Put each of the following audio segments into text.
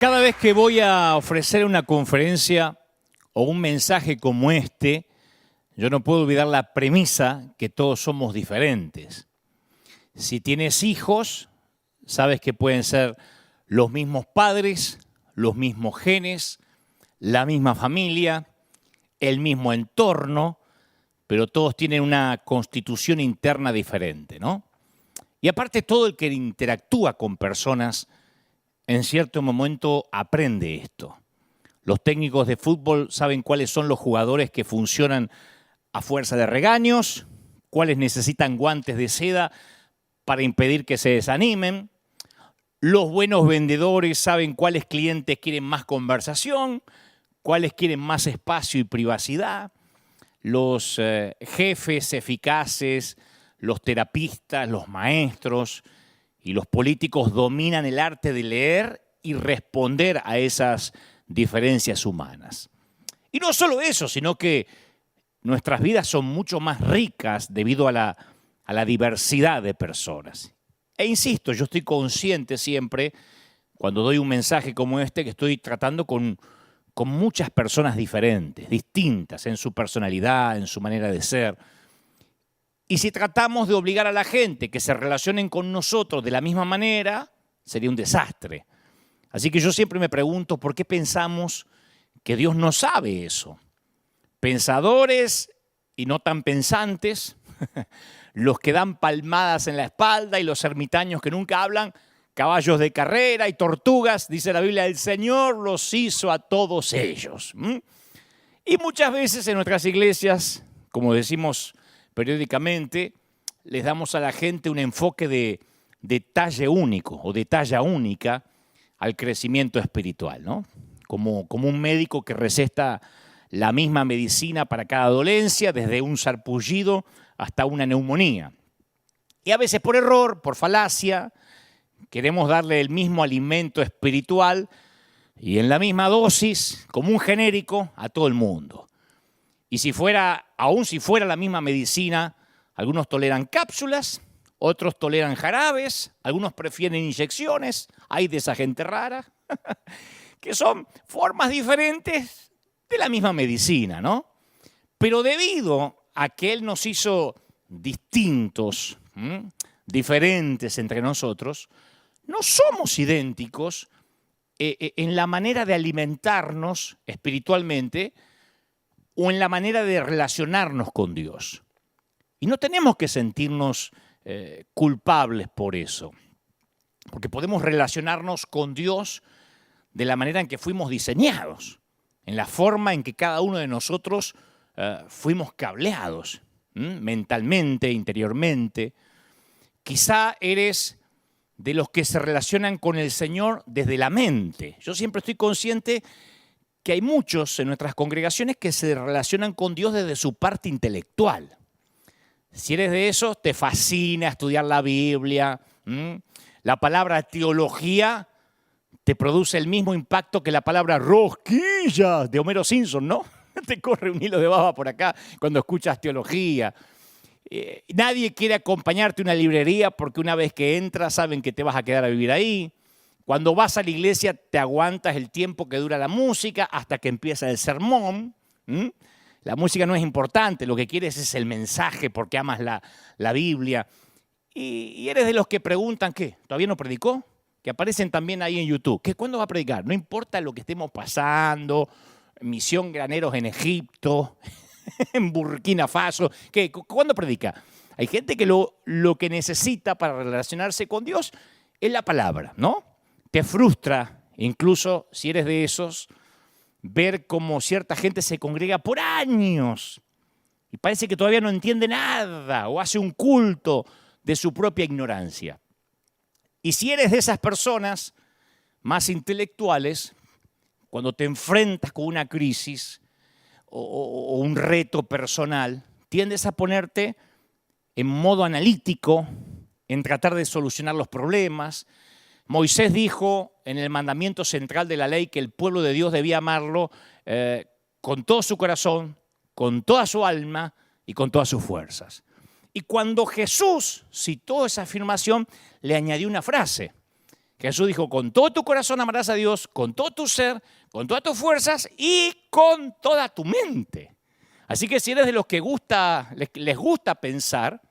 Cada vez que voy a ofrecer una conferencia o un mensaje como este, yo no puedo olvidar la premisa que todos somos diferentes. Si tienes hijos, sabes que pueden ser los mismos padres, los mismos genes, la misma familia, el mismo entorno, pero todos tienen una constitución interna diferente, ¿no? Y aparte, todo el que interactúa con personas en cierto momento aprende esto. Los técnicos de fútbol saben cuáles son los jugadores que funcionan a fuerza de regaños, cuáles necesitan guantes de seda para impedir que se desanimen. Los buenos vendedores saben cuáles clientes quieren más conversación, cuáles quieren más espacio y privacidad. Los jefes eficaces, los terapistas, los maestros y los políticos dominan el arte de leer y responder a esas diferencias humanas. Y no solo eso, sino que nuestras vidas son mucho más ricas debido a la diversidad de personas. E insisto, yo estoy consciente siempre, cuando doy un mensaje como este, que estoy tratando con muchas personas diferentes, distintas en su personalidad, en su manera de ser. Y si tratamos de obligar a la gente que se relacionen con nosotros de la misma manera, sería un desastre. Así que yo siempre me pregunto por qué pensamos que Dios no sabe eso. Pensadores y no tan pensantes, los que dan palmadas en la espalda y los ermitaños que nunca hablan, caballos de carrera y tortugas, dice la Biblia, el Señor los hizo a todos ellos. Y muchas veces en nuestras iglesias, como decimos periódicamente, les damos a la gente un enfoque de talle único o de talla única al crecimiento espiritual, ¿no? Como un médico que receta la misma medicina para cada dolencia, desde un sarpullido hasta una neumonía. Y a veces por error, por falacia, queremos darle el mismo alimento espiritual y en la misma dosis, como un genérico, a todo el mundo. Y aún si fuera la misma medicina, algunos toleran cápsulas, otros toleran jarabes, algunos prefieren inyecciones, hay de esa gente rara, que son formas diferentes de la misma medicina, ¿no? Pero debido a que Él nos hizo distintos, diferentes entre nosotros, no somos idénticos en la manera de alimentarnos espiritualmente o en la manera de relacionarnos con Dios. Y no tenemos que sentirnos culpables por eso, porque podemos relacionarnos con Dios de la manera en que fuimos diseñados, en la forma en que cada uno de nosotros fuimos cableados, mentalmente, interiormente. Quizá eres de los que se relacionan con el Señor desde la mente. Yo siempre estoy consciente que hay muchos en nuestras congregaciones que se relacionan con Dios desde su parte intelectual. Si eres de esos, te fascina estudiar la Biblia. La palabra teología te produce el mismo impacto que la palabra rosquilla de Homero Simpson, ¿no? Te corre un hilo de baba por acá cuando escuchas teología. Nadie quiere acompañarte a una librería porque una vez que entras saben que te vas a quedar a vivir ahí. Cuando vas a la iglesia te aguantas el tiempo que dura la música hasta que empieza el sermón. La música no es importante, lo que quieres es el mensaje porque amas la Biblia. Y eres de los que preguntan, ¿qué? ¿Todavía no predicó? Que aparecen también ahí en YouTube. ¿Qué? ¿Cuándo va a predicar? No importa lo que estemos pasando, misión graneros en Egipto, en Burkina Faso. ¿Qué? ¿Cuándo predica? Hay gente que lo que necesita para relacionarse con Dios es la palabra, ¿no? Te frustra, incluso si eres de esos, ver cómo cierta gente se congrega por años y parece que todavía no entiende nada o hace un culto de su propia ignorancia. Y si eres de esas personas más intelectuales, cuando te enfrentas con una crisis o un reto personal, tiendes a ponerte en modo analítico, en tratar de solucionar los problemas. Moisés dijo en el mandamiento central de la ley que el pueblo de Dios debía amarlo con todo su corazón, con toda su alma y con todas sus fuerzas. Y cuando Jesús citó esa afirmación, le añadió una frase Jesús dijo, con todo tu corazón amarás a Dios, con todo tu ser, con todas tus fuerzas y con toda tu mente. Así que si eres de los que les gusta pensar,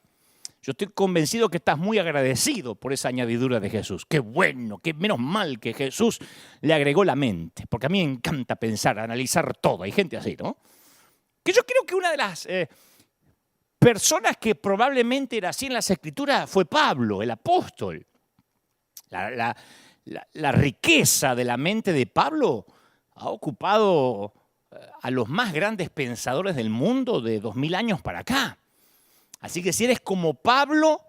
yo estoy convencido que estás muy agradecido por esa añadidura de Jesús. Qué bueno, qué menos mal que Jesús le agregó la mente, porque a mí me encanta pensar, analizar todo. Hay gente así, ¿no? Que yo creo que una de las personas que probablemente era así en las Escrituras fue Pablo, el apóstol. La riqueza de la mente de Pablo ha ocupado a los más grandes pensadores del mundo de 2000 años para acá. Así que si eres como Pablo,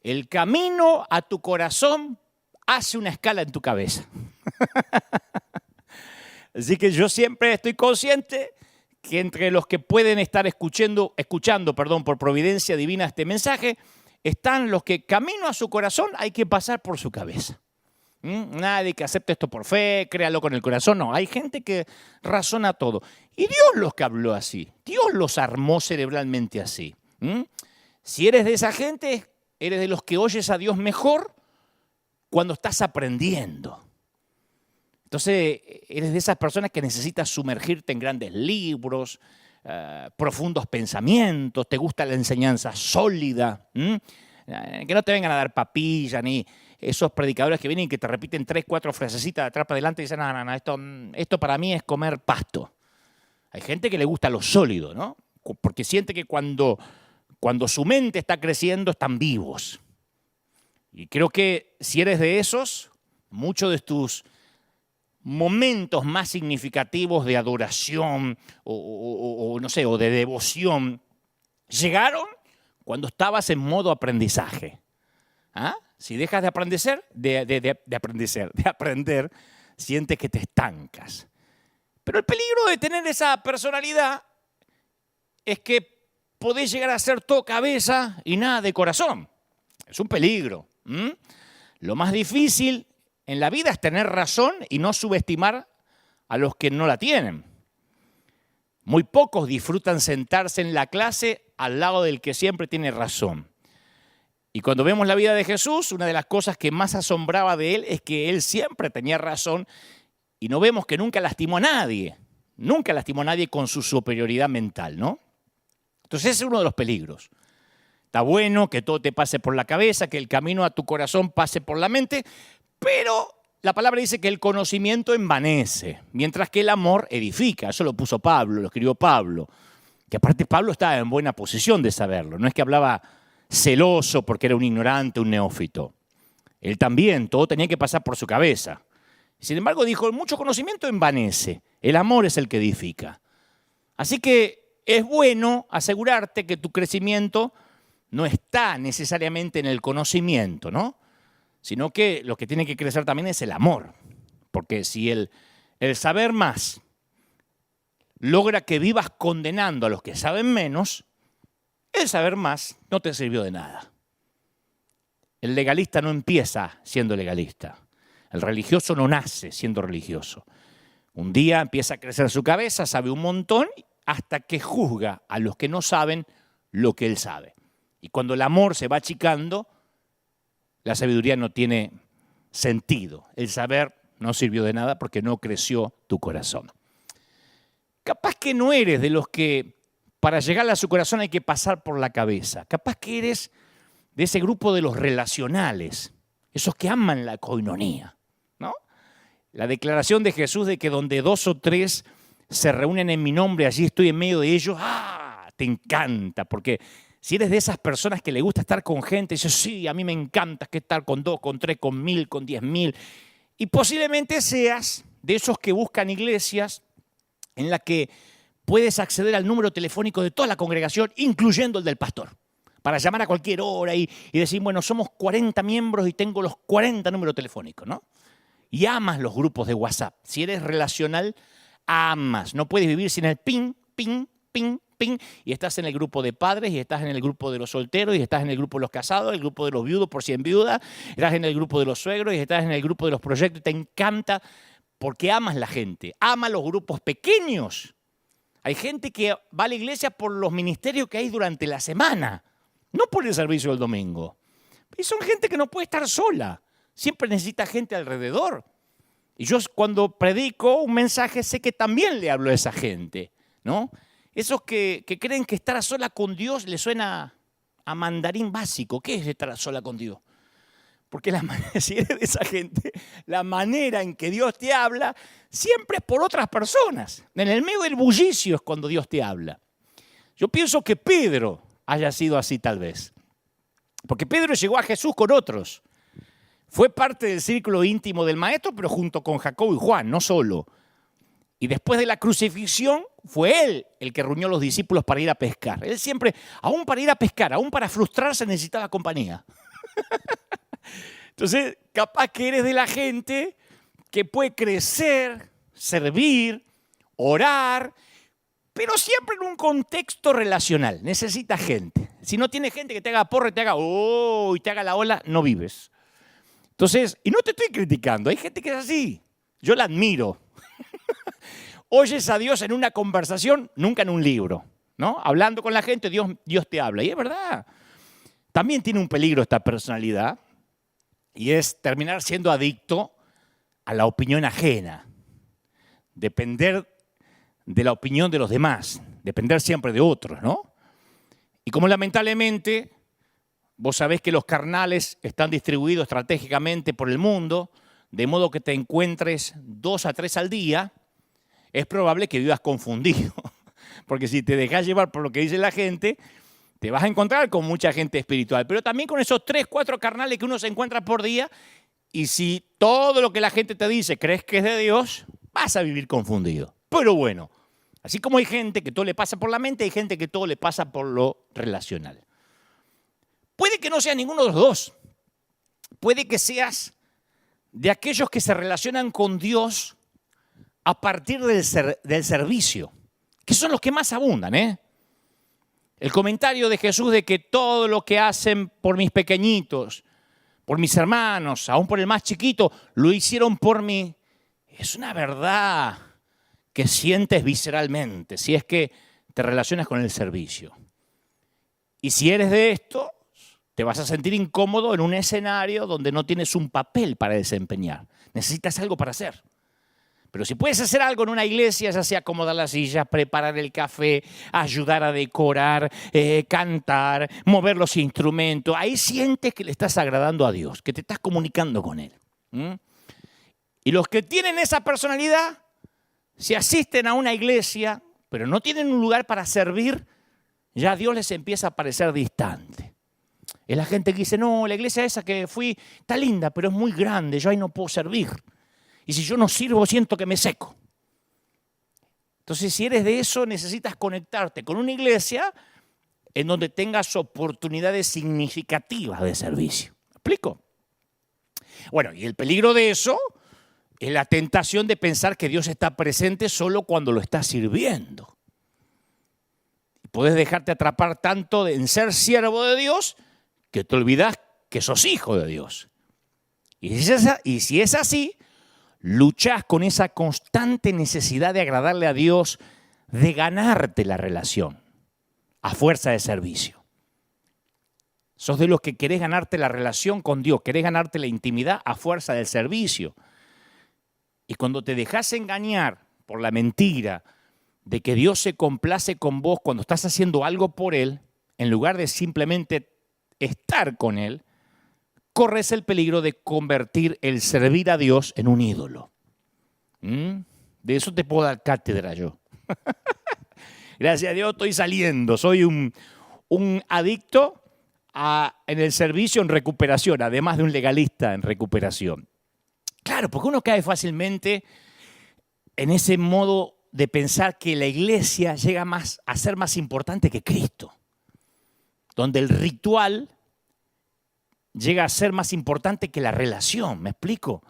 el camino a tu corazón hace una escala en tu cabeza. Así que yo siempre estoy consciente que entre los que pueden estar escuchando, por providencia divina este mensaje, están los que camino a su corazón hay que pasar por su cabeza. Nadie que acepte esto por fe, créalo con el corazón. No, hay gente que razona todo. Y Dios los que habló así. Dios los armó cerebralmente así. Si eres de esa gente, eres de los que oyes a Dios mejor cuando estás aprendiendo. Entonces, eres de esas personas que necesitas sumergirte en grandes libros, profundos pensamientos, te gusta la enseñanza sólida, que no te vengan a dar papilla ni esos predicadores que vienen y que te repiten 3, 4 frasecitas de atrás para adelante y dicen, no, esto para mí es comer pasto. Hay gente que le gusta lo sólido, ¿no? Porque siente que cuando su mente está creciendo están vivos. Y creo que si eres de esos, muchos de tus momentos más significativos de adoración o de devoción llegaron cuando estabas en modo aprendizaje. Si dejas de aprender, sientes que te estancas. Pero el peligro de tener esa personalidad es que podés llegar a ser todo cabeza y nada de corazón. Es un peligro. Lo más difícil en la vida es tener razón y no subestimar a los que no la tienen. Muy pocos disfrutan sentarse en la clase al lado del que siempre tiene razón. Y cuando vemos la vida de Jesús, una de las cosas que más asombraba de él es que él siempre tenía razón y no vemos que nunca lastimó a nadie. Nunca lastimó a nadie con su superioridad mental, ¿no? Entonces ese es uno de los peligros. Está bueno que todo te pase por la cabeza, que el camino a tu corazón pase por la mente, pero la palabra dice que el conocimiento envanece, mientras que el amor edifica. Eso lo puso Pablo, lo escribió Pablo. Que aparte Pablo estaba en buena posición de saberlo. No es que hablaba celoso porque era un ignorante, un neófito. Él también, todo tenía que pasar por su cabeza. Sin embargo, dijo, mucho conocimiento envanece. El amor es el que edifica. Así que es bueno asegurarte que tu crecimiento no está necesariamente en el conocimiento, ¿no? Sino que lo que tiene que crecer también es el amor. Porque si el saber más logra que vivas condenando a los que saben menos, el saber más no te sirvió de nada. El legalista no empieza siendo legalista. El religioso no nace siendo religioso. Un día empieza a crecer su cabeza, sabe un montón, hasta que juzga a los que no saben lo que él sabe. Y cuando el amor se va achicando, la sabiduría no tiene sentido. El saber no sirvió de nada porque no creció tu corazón. Capaz que no eres de los que para llegar a su corazón hay que pasar por la cabeza. Capaz que eres de ese grupo de los relacionales, esos que aman la coinonía, ¿no? La declaración de Jesús de que donde 2 o 3 se reúnen en mi nombre, allí estoy en medio de ellos, te encanta, porque si eres de esas personas que le gusta estar con gente, dices, sí, a mí me encanta que estar con 2, con 3, con 1000, con 10.000, y posiblemente seas de esos que buscan iglesias en las que puedes acceder al número telefónico de toda la congregación, incluyendo el del pastor, para llamar a cualquier hora y decir, bueno, somos 40 miembros y tengo los 40 números telefónicos, ¿no? Y amas los grupos de WhatsApp. Si eres relacional, amas. No puedes vivir sin el ping, ping, ping, ping. Y estás en el grupo de padres, y estás en el grupo de los solteros, y estás en el grupo de los casados, el grupo de los viudos por si en viuda, estás en el grupo de los suegros, y estás en el grupo de los proyectos. Te encanta porque amas la gente. Ama los grupos pequeños. Hay gente que va a la iglesia por los ministerios que hay durante la semana, no por el servicio del domingo. Y son gente que no puede estar sola. Siempre necesita gente alrededor. Y yo cuando predico un mensaje sé que también le hablo a esa gente, ¿no? Esos que creen que estar a sola con Dios les suena a mandarín básico. ¿Qué es estar a sola con Dios? Porque si eres de esa gente, la manera en que Dios te habla siempre es por otras personas. En el medio del bullicio es cuando Dios te habla. Yo pienso que Pedro haya sido así tal vez. Porque Pedro llegó a Jesús con otros. Fue parte del círculo íntimo del maestro, pero junto con Jacobo y Juan, no solo. Y después de la crucifixión, fue él el que reunió a los discípulos para ir a pescar. Él siempre, aún para ir a pescar, aún para frustrarse, necesitaba compañía. Entonces, capaz que eres de la gente que puede crecer, servir, orar, pero siempre en un contexto relacional. Necesita gente. Si no tienes gente que te haga porra y te haga y te haga la ola, no vives. Entonces, y no te estoy criticando, hay gente que es así. Yo la admiro. Oyes a Dios en una conversación, nunca en un libro, ¿no? Hablando con la gente, Dios te habla. Y es verdad. También tiene un peligro esta personalidad y es terminar siendo adicto a la opinión ajena. Depender de la opinión de los demás. Depender siempre de otros, ¿no? Y como lamentablemente vos sabés que los carnales están distribuidos estratégicamente por el mundo, de modo que te encuentres 2 a 3 al día, es probable que vivas confundido. Porque si te dejas llevar por lo que dice la gente, te vas a encontrar con mucha gente espiritual, pero también con esos 3, 4 carnales que uno se encuentra por día, y si todo lo que la gente te dice crees que es de Dios, vas a vivir confundido. Pero bueno, así como hay gente que todo le pasa por la mente, hay gente que todo le pasa por lo relacional. Puede que no sea ninguno de los dos. Puede que seas de aquellos que se relacionan con Dios a partir del servicio, que son los que más abundan, ¿eh? El comentario de Jesús de que todo lo que hacen por mis pequeñitos, por mis hermanos, aún por el más chiquito, lo hicieron por mí, es una verdad que sientes visceralmente, si es que te relacionas con el servicio. Y si eres de esto, te vas a sentir incómodo en un escenario donde no tienes un papel para desempeñar. Necesitas algo para hacer. Pero si puedes hacer algo en una iglesia, ya sea acomodar las sillas, preparar el café, ayudar a decorar, cantar, mover los instrumentos, ahí sientes que le estás agradando a Dios, que te estás comunicando con Él. Y los que tienen esa personalidad, si asisten a una iglesia, pero no tienen un lugar para servir, ya Dios les empieza a parecer distante. Es la gente que dice, no, la iglesia esa que fui está linda, pero es muy grande, yo ahí no puedo servir. Y si yo no sirvo, siento que me seco. Entonces, si eres de eso, necesitas conectarte con una iglesia en donde tengas oportunidades significativas de servicio. ¿Me explico? Bueno, y el peligro de eso es la tentación de pensar que Dios está presente solo cuando lo estás sirviendo. Puedes dejarte atrapar tanto en ser siervo de Dios que te olvidas que sos hijo de Dios. Y si es así, luchás con esa constante necesidad de agradarle a Dios, de ganarte la relación a fuerza de servicio. Sos de los que querés ganarte la relación con Dios, querés ganarte la intimidad a fuerza del servicio. Y cuando te dejás engañar por la mentira de que Dios se complace con vos cuando estás haciendo algo por Él, en lugar de simplemente estar con Él, corres el peligro de convertir el servir a Dios en un ídolo. De eso te puedo dar cátedra yo. Gracias a Dios estoy saliendo. Soy un adicto en el servicio en recuperación, además de un legalista en recuperación. Claro, porque uno cae fácilmente en ese modo de pensar que la iglesia llega a ser más importante que Cristo, donde el ritual llega a ser más importante que la relación. ¿Me explico?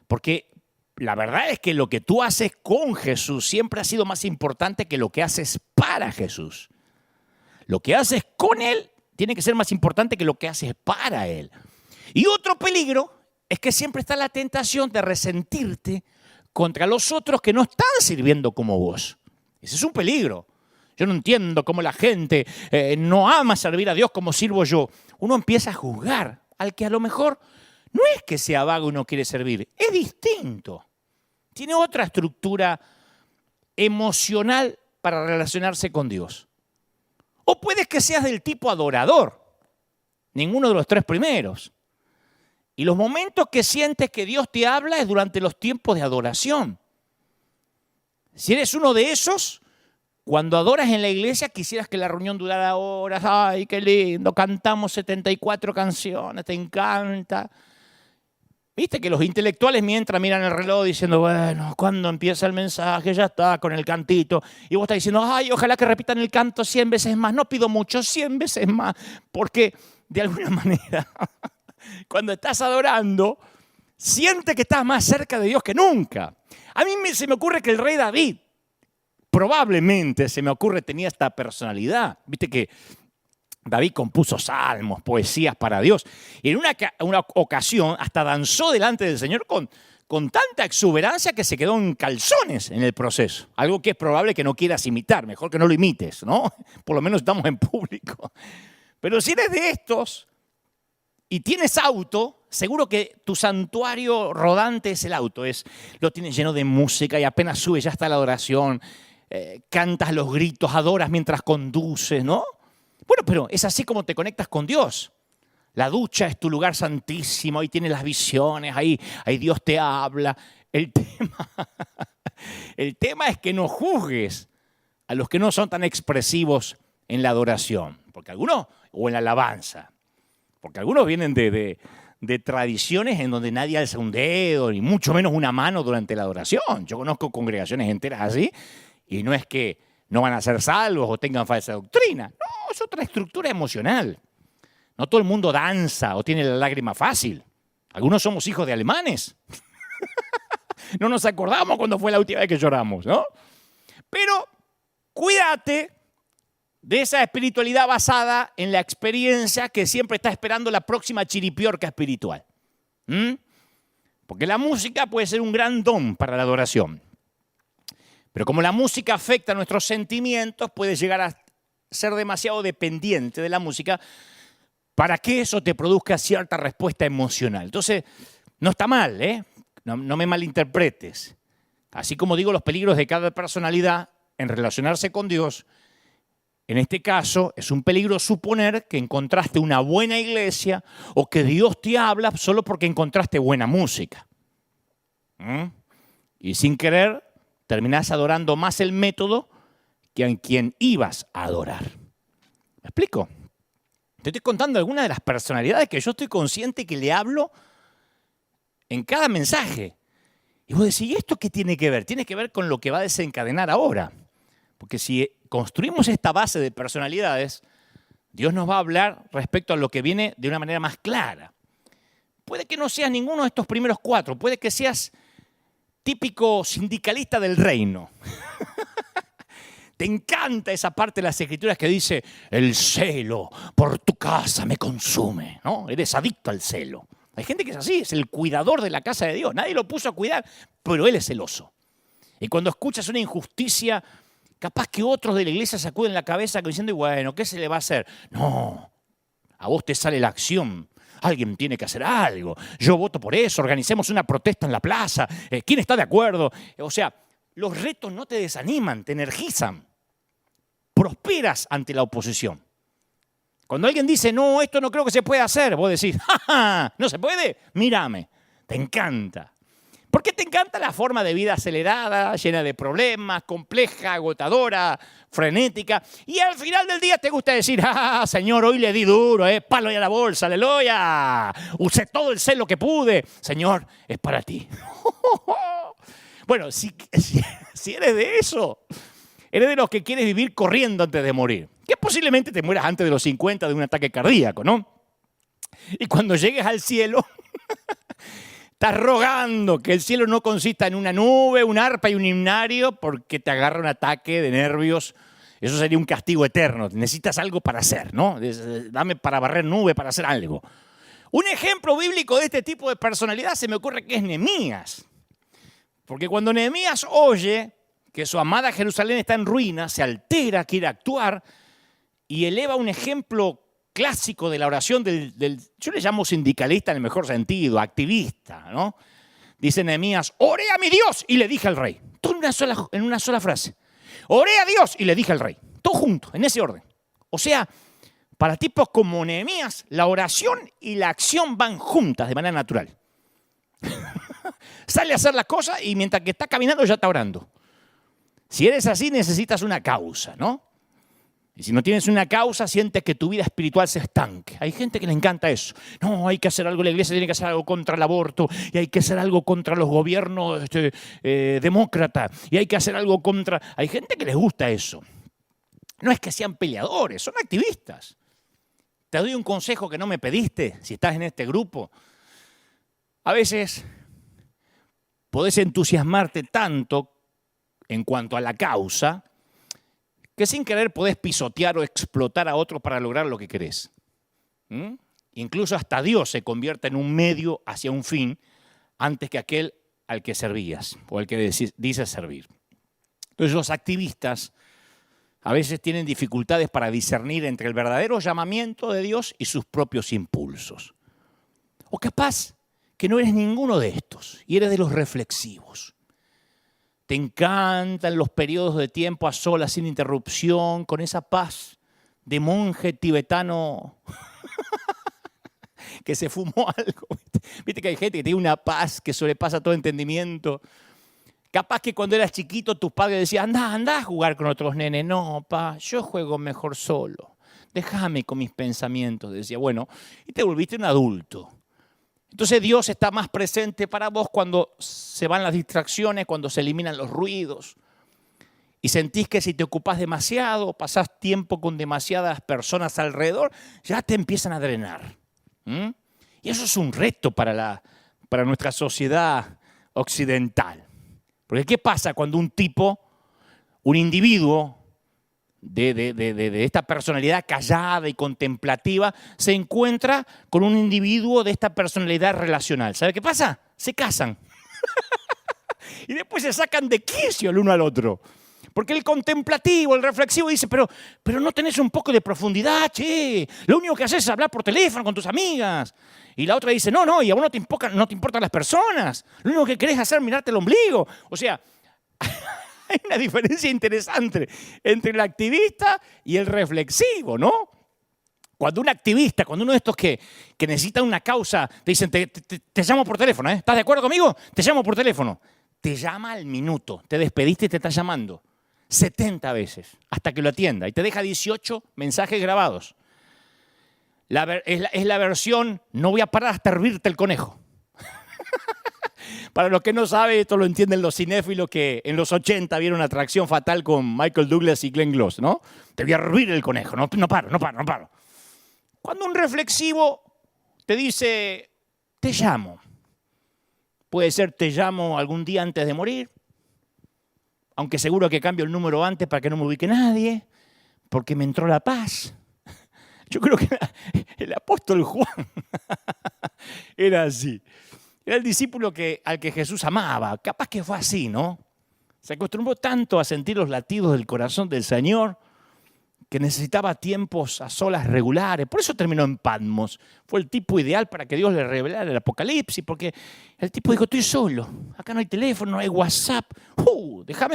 Porque la verdad es que lo que tú haces con Jesús siempre ha sido más importante que lo que haces para Jesús. Lo que haces con Él tiene que ser más importante que lo que haces para Él. Y otro peligro es que siempre está la tentación de resentirte contra los otros que no están sirviendo como vos. Ese es un peligro. Yo no entiendo cómo la gente no ama servir a Dios como sirvo yo. Uno empieza a juzgar al que a lo mejor no es que sea vago y no quiere servir, es distinto. Tiene otra estructura emocional para relacionarse con Dios. O puede que seas del tipo adorador, ninguno de los tres primeros. Y los momentos que sientes que Dios te habla es durante los tiempos de adoración. Si eres uno de esos, cuando adoras en la iglesia quisieras que la reunión durara horas. ¡Ay, qué lindo! Cantamos 74 canciones, te encanta. Viste que los intelectuales mientras miran el reloj diciendo, bueno, ¿cuándo empieza el mensaje? Ya está, con el cantito. Y vos estás diciendo, ay, ojalá que repitan el canto 100 veces más. No pido mucho, 100 veces más. Porque de alguna manera, cuando estás adorando, sientes que estás más cerca de Dios que nunca. A mí se me ocurre que el rey David, probablemente se me ocurre, tenía esta personalidad. Viste que David compuso salmos, poesías para Dios. Y en una ocasión hasta danzó delante del Señor con tanta exuberancia que se quedó en calzones en el proceso. Algo que es probable que no quieras imitar. Mejor que no lo imites, ¿no? Por lo menos estamos en público. Pero si eres de estos y tienes auto, seguro que tu santuario rodante es el auto. Lo tienes lleno de música y apenas subes ya está la adoración. Cantas los gritos, adoras mientras conduces, ¿no? Bueno, pero es así como te conectas con Dios. La ducha es tu lugar santísimo, ahí tienes las visiones, ahí Dios te habla. El tema es que no juzgues a los que no son tan expresivos en la adoración, porque algunos, o en la alabanza, porque algunos vienen de tradiciones en donde nadie alza un dedo, ni mucho menos una mano durante la adoración. Yo conozco congregaciones enteras así, y no es que no van a ser salvos o tengan falsa doctrina. No, es otra estructura emocional. No todo el mundo danza o tiene la lágrima fácil. Algunos somos hijos de alemanes. No nos acordamos cuando fue la última vez que lloramos, ¿no? Pero cuídate de esa espiritualidad basada en la experiencia que siempre está esperando la próxima chiripiorca espiritual. Porque la música puede ser un gran don para la adoración. Pero como la música afecta a nuestros sentimientos, puedes llegar a ser demasiado dependiente de la música para que eso te produzca cierta respuesta emocional. Entonces, no está mal, ¿eh? No me malinterpretes. Así como digo los peligros de cada personalidad en relacionarse con Dios, en este caso es un peligro suponer que encontraste una buena iglesia o que Dios te habla solo porque encontraste buena música. Y sin querer, terminás adorando más el método que a quien ibas a adorar. ¿Me explico? Te estoy contando algunas de las personalidades que yo estoy consciente que le hablo en cada mensaje. Y vos decís, ¿y esto qué tiene que ver? Tiene que ver con lo que va a desencadenar ahora. Porque si construimos esta base de personalidades, Dios nos va a hablar respecto a lo que viene de una manera más clara. Puede que no seas ninguno de estos primeros cuatro, puede que seas típico sindicalista del reino. Te encanta esa parte de las Escrituras que dice, el celo por tu casa me consume, ¿no? Eres adicto al celo. Hay gente que es así, es el cuidador de la casa de Dios. Nadie lo puso a cuidar, pero él es celoso. Y cuando escuchas una injusticia, capaz que otros de la iglesia sacuden la cabeza diciendo, y bueno, ¿qué se le va a hacer? No, a vos te sale la acción. Alguien tiene que hacer algo. Yo voto por eso, organicemos una protesta en la plaza. ¿Quién está de acuerdo? O sea, los retos no te desaniman, te energizan. Prosperas ante la oposición. Cuando alguien dice, no, esto no creo que se pueda hacer, vos decís, ¡ja, ja! ¿No se puede? Mírame, te encanta. ¿Por qué te encanta la forma de vida acelerada, llena de problemas, compleja, agotadora, frenética? Y al final del día te gusta decir, ¡ah, Señor, hoy le di duro, palo y a la bolsa, aleluya! Usé todo el celo que pude. Señor, es para ti. Bueno, si eres de eso, eres de los que quieres vivir corriendo antes de morir, que posiblemente te mueras antes de los 50 de un ataque cardíaco, ¿no? Y cuando llegues al cielo, estás rogando que el cielo no consista en una nube, un arpa y un himnario porque te agarra un ataque de nervios. Eso sería un castigo eterno. Necesitas algo para hacer, ¿no? Dame para barrer nube, para hacer algo. Un ejemplo bíblico de este tipo de personalidad se me ocurre que es Nehemías. Porque cuando Nehemías oye que su amada Jerusalén está en ruinas, se altera, quiere actuar y eleva un ejemplo clásico de la oración yo le llamo sindicalista en el mejor sentido, activista, ¿no? Dice Nehemías, oré a mi Dios y le dije al rey. Todo en una sola frase. Oré a Dios y le dije al rey. Todo junto, en ese orden. O sea, para tipos como Nehemías, la oración y la acción van juntas de manera natural. Sale a hacer las cosas y mientras que está caminando ya está orando. Si eres así, necesitas una causa, ¿no? Y si no tienes una causa, sientes que tu vida espiritual se estanque. Hay gente que le encanta eso. No, hay que hacer algo, la iglesia tiene que hacer algo contra el aborto, y hay que hacer algo contra los gobiernos demócratas, y hay que hacer algo contra... Hay gente que les gusta eso. No es que sean peleadores, son activistas. Te doy un consejo que no me pediste, si estás en este grupo. A veces podés entusiasmarte tanto en cuanto a la causa, que sin querer podés pisotear o explotar a otros para lograr lo que querés. Incluso hasta Dios se convierte en un medio hacia un fin antes que aquel al que servías o al que dices servir. Entonces los activistas a veces tienen dificultades para discernir entre el verdadero llamamiento de Dios y sus propios impulsos. O capaz que no eres ninguno de estos y eres de los reflexivos. Te encantan los periodos de tiempo a solas sin interrupción, con esa paz de monje tibetano que se fumó algo. Viste que hay gente que tiene una paz que sobrepasa todo entendimiento. Capaz que cuando eras chiquito tus padres decían, anda a jugar con otros nenes. No, pa, yo juego mejor solo. Déjame con mis pensamientos. Decía, bueno, y te volviste un adulto. Entonces Dios está más presente para vos cuando se van las distracciones, cuando se eliminan los ruidos. Y sentís que si te ocupás demasiado, pasás tiempo con demasiadas personas alrededor, ya te empiezan a drenar. Y eso es un reto para nuestra sociedad occidental. Porque ¿qué pasa cuando un individuo de esta personalidad callada y contemplativa se encuentra con un individuo de esta personalidad relacional? ¿Sabe qué pasa? Se casan. Y después se sacan de quicio el uno al otro. Porque el contemplativo, el reflexivo dice, pero no tenés un poco de profundidad, che. Lo único que haces es hablar por teléfono con tus amigas. Y la otra dice, no, y a vos no te importan las personas. Lo único que querés hacer es mirarte el ombligo. O sea, hay una diferencia interesante entre el activista y el reflexivo, ¿no? Cuando un activista, cuando uno de estos que necesita una causa, te dicen, te llamo por teléfono, ¿eh? ¿Estás de acuerdo conmigo? Te llamo por teléfono. Te llama al minuto, te despediste y te está llamando 70 veces hasta que lo atienda y te deja 18 mensajes grabados. Es la versión, no voy a parar hasta hervirte el conejo. Para los que no saben, esto lo entienden los cinéfilos que en los 80 vieron Atracción Fatal con Michael Douglas y Glenn Close, ¿no? Te voy a hervir el conejo, no paro. Cuando un reflexivo te dice, te llamo. Puede ser, te llamo algún día antes de morir, aunque seguro que cambio el número antes para que no me ubique nadie, porque me entró la paz. Yo creo que el apóstol Juan era así. Era el discípulo al que Jesús amaba. Capaz que fue así, ¿no? Se acostumbró tanto a sentir los latidos del corazón del Señor que necesitaba tiempos a solas regulares. Por eso terminó en Patmos. Fue el tipo ideal para que Dios le revelara el Apocalipsis, porque el tipo dijo, estoy solo. Acá no hay teléfono, no hay WhatsApp.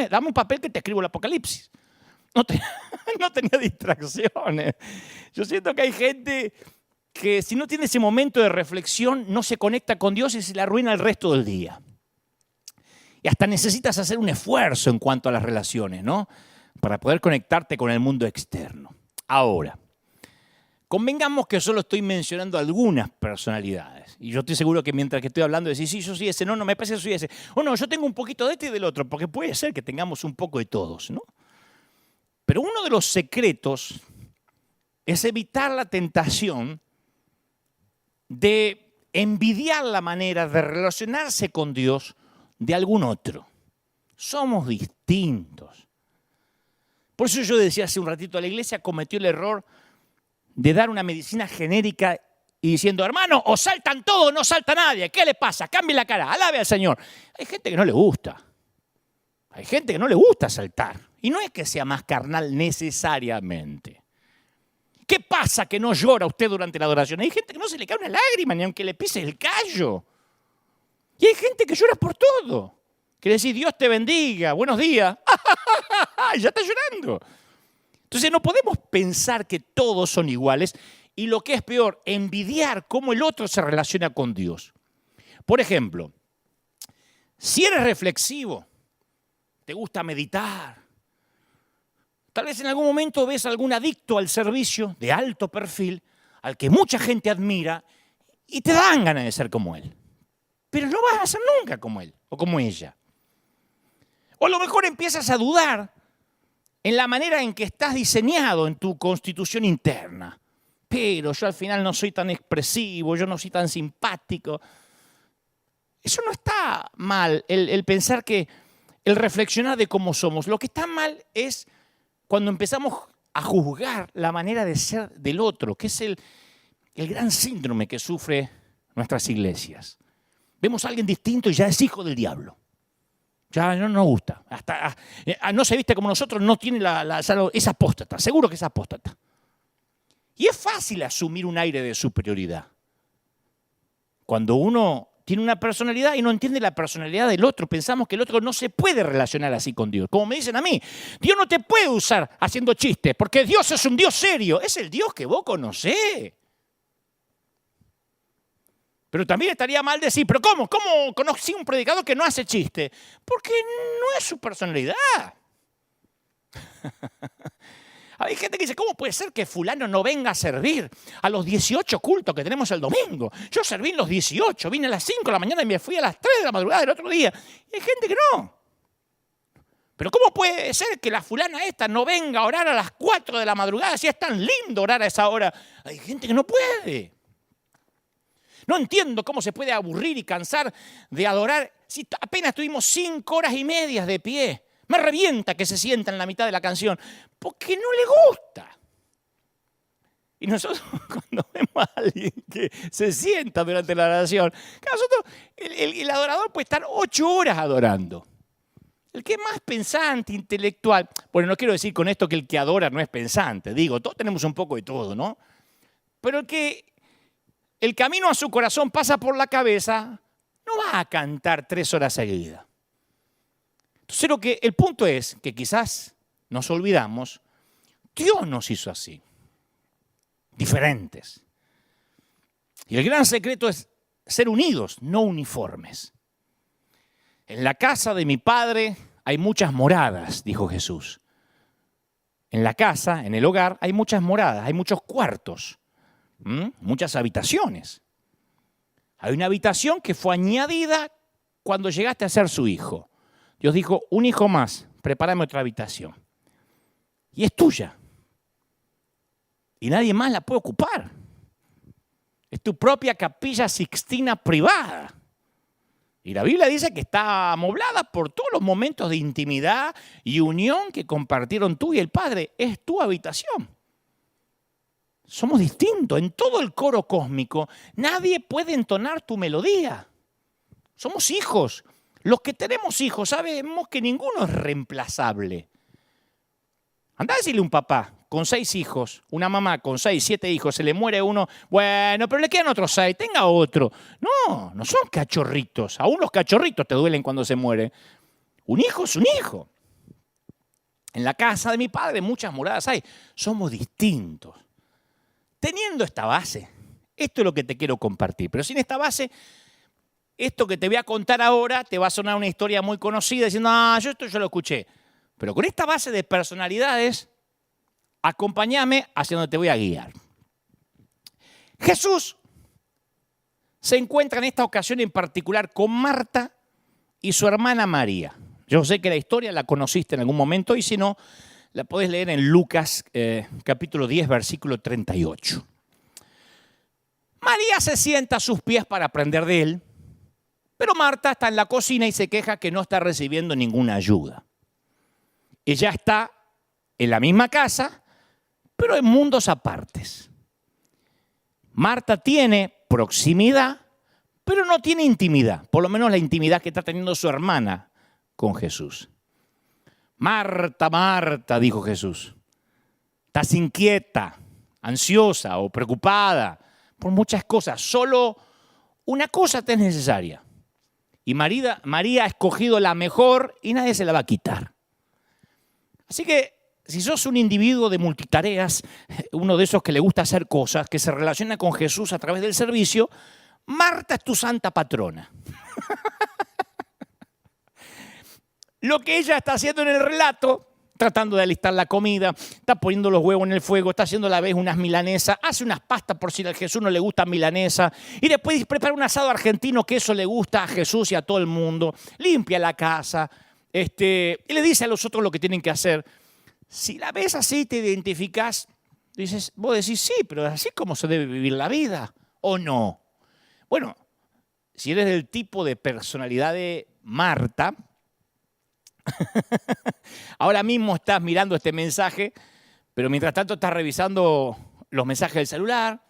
Dame un papel que te escribo el Apocalipsis. No tenía distracciones. Yo siento que hay gente que si no tiene ese momento de reflexión no se conecta con Dios y se le arruina el resto del día. Y hasta necesitas hacer un esfuerzo en cuanto a las relaciones, ¿no? Para poder conectarte con el mundo externo. Ahora, convengamos que solo estoy mencionando algunas personalidades. Y yo estoy seguro que mientras que estoy hablando decís, sí, yo soy ese, no, me parece que soy ese. O no, yo tengo un poquito de este y del otro, porque puede ser que tengamos un poco de todos, ¿no? Pero uno de los secretos es evitar la tentación de envidiar la manera de relacionarse con Dios de algún otro. Somos distintos. Por eso yo decía hace un ratito, la iglesia cometió el error de dar una medicina genérica y diciendo, hermano, o saltan todos o no salta nadie. ¿Qué le pasa? Cambie la cara, alabe al Señor. Hay gente que no le gusta. Hay gente que no le gusta saltar. Y no es que sea más carnal necesariamente. ¿Qué pasa que no llora usted durante la adoración? Hay gente que no se le cae una lágrima ni aunque le pise el callo. Y hay gente que llora por todo. Que le decís, Dios te bendiga, buenos días. Y ya está llorando. Entonces no podemos pensar que todos son iguales y lo que es peor, envidiar cómo el otro se relaciona con Dios. Por ejemplo, si eres reflexivo, te gusta meditar, tal vez en algún momento ves a algún adicto al servicio de alto perfil, al que mucha gente admira y te dan ganas de ser como él. Pero no vas a ser nunca como él o como ella. O a lo mejor empiezas a dudar en la manera en que estás diseñado en tu constitución interna. Pero yo al final no soy tan expresivo, yo no soy tan simpático. Eso no está mal, el pensar que, el reflexionar de cómo somos. Lo que está mal es cuando empezamos a juzgar la manera de ser del otro, que es el gran síndrome que sufre nuestras iglesias. Vemos a alguien distinto y ya es hijo del diablo. Ya no nos gusta. No se viste como nosotros, no tiene es apóstata, seguro que es apóstata. Y es fácil asumir un aire de superioridad. Cuando uno tiene una personalidad y no entiende la personalidad del otro, pensamos que el otro no se puede relacionar así con Dios. Como me dicen a mí, Dios no te puede usar haciendo chistes, porque Dios es un Dios serio. Es el Dios que vos conocés. Pero también estaría mal decir, ¿pero cómo? ¿Cómo conocí un predicador que no hace chiste? Porque no es su personalidad. Hay gente que dice, ¿cómo puede ser que fulano no venga a servir a los 18 cultos que tenemos el domingo? Yo serví en los 18, vine a las 5 de la mañana y me fui a las 3 de la madrugada del otro día. Y hay gente que no. Pero ¿cómo puede ser que la fulana esta no venga a orar a las 4 de la madrugada si es tan lindo orar a esa hora? Hay gente que no puede. No entiendo cómo se puede aburrir y cansar de adorar si apenas tuvimos 5 horas y media de pie. Me revienta que se sienta en la mitad de la canción, porque no le gusta. Y nosotros cuando vemos a alguien que se sienta durante la adoración, nosotros, el adorador puede estar 8 horas adorando. El que es más pensante, intelectual. Bueno, no quiero decir con esto que el que adora no es pensante. Digo, todos tenemos un poco de todo, ¿no? Pero el camino a su corazón pasa por la cabeza, no va a cantar 3 horas seguidas. Entonces el punto es que quizás nos olvidamos, Dios nos hizo así, diferentes. Y el gran secreto es ser unidos, no uniformes. En la casa de mi Padre hay muchas moradas, dijo Jesús. En la casa, en el hogar, hay muchas moradas, hay muchos cuartos, muchas habitaciones. Hay una habitación que fue añadida cuando llegaste a ser su hijo. Dios dijo, un hijo más, prepárame otra habitación. Y es tuya. Y nadie más la puede ocupar. Es tu propia capilla sixtina privada. Y la Biblia dice que está amoblada por todos los momentos de intimidad y unión que compartieron tú y el Padre. Es tu habitación. Somos distintos. En todo el coro cósmico, nadie puede entonar tu melodía. Somos hijos. Los que tenemos hijos sabemos que ninguno es reemplazable. Andá a decirle a un papá con 6 hijos, una mamá con 6, 7 hijos, se le muere uno, bueno, pero le quedan otros 6, tenga otro. No son cachorritos. Aún los cachorritos te duelen cuando se mueren. Un hijo es un hijo. En la casa de mi padre muchas moradas hay. Somos distintos. Teniendo esta base, esto es lo que te quiero compartir. Pero sin esta base, esto que te voy a contar ahora te va a sonar una historia muy conocida diciendo, yo lo escuché. Pero con esta base de personalidades, acompáñame hacia donde te voy a guiar. Jesús se encuentra en esta ocasión en particular con Marta y su hermana María. Yo sé que la historia la conociste en algún momento y si no, la podés leer en Lucas capítulo 10, versículo 38. María se sienta a sus pies para aprender de él, pero Marta está en la cocina y se queja que no está recibiendo ninguna ayuda. Ella está en la misma casa, pero en mundos apartes. Marta tiene proximidad, pero no tiene intimidad, por lo menos la intimidad que está teniendo su hermana con Jesús. Marta, Marta, dijo Jesús, estás inquieta, ansiosa o preocupada por muchas cosas. Solo una cosa te es necesaria. Y María ha escogido la mejor y nadie se la va a quitar. Así que si sos un individuo de multitareas, uno de esos que le gusta hacer cosas, que se relaciona con Jesús a través del servicio, Marta es tu santa patrona. Lo que ella está haciendo en el relato, tratando de alistar la comida, está poniendo los huevos en el fuego, está haciendo a la vez unas milanesas, hace unas pastas por si a Jesús no le gusta milanesa, y después prepara un asado argentino que eso le gusta a Jesús y a todo el mundo, limpia la casa, y le dice a los otros lo que tienen que hacer. Si la ves así, te identificás, vos decís, sí, pero es así como se debe vivir la vida, ¿o no? Bueno, si eres del tipo de personalidad de Marta, ahora mismo estás mirando este mensaje, pero mientras tanto estás revisando los mensajes del celular,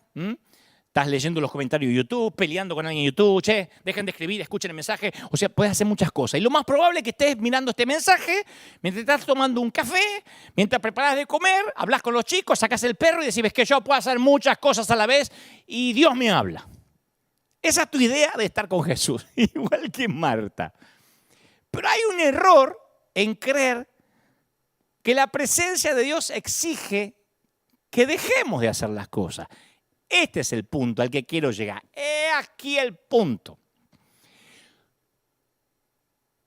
estás leyendo los comentarios de YouTube, peleando con alguien en YouTube, che, dejen de escribir, escuchen el mensaje. O sea, puedes hacer muchas cosas. Y lo más probable es que estés mirando este mensaje mientras estás tomando un café, mientras preparas de comer, hablas con los chicos, sacas el perro y decís, ves que yo puedo hacer muchas cosas a la vez y Dios me habla. Esa es tu idea de estar con Jesús, igual que Marta. Pero hay un error en creer que la presencia de Dios exige que dejemos de hacer las cosas. Este es el punto al que quiero llegar. He aquí el punto.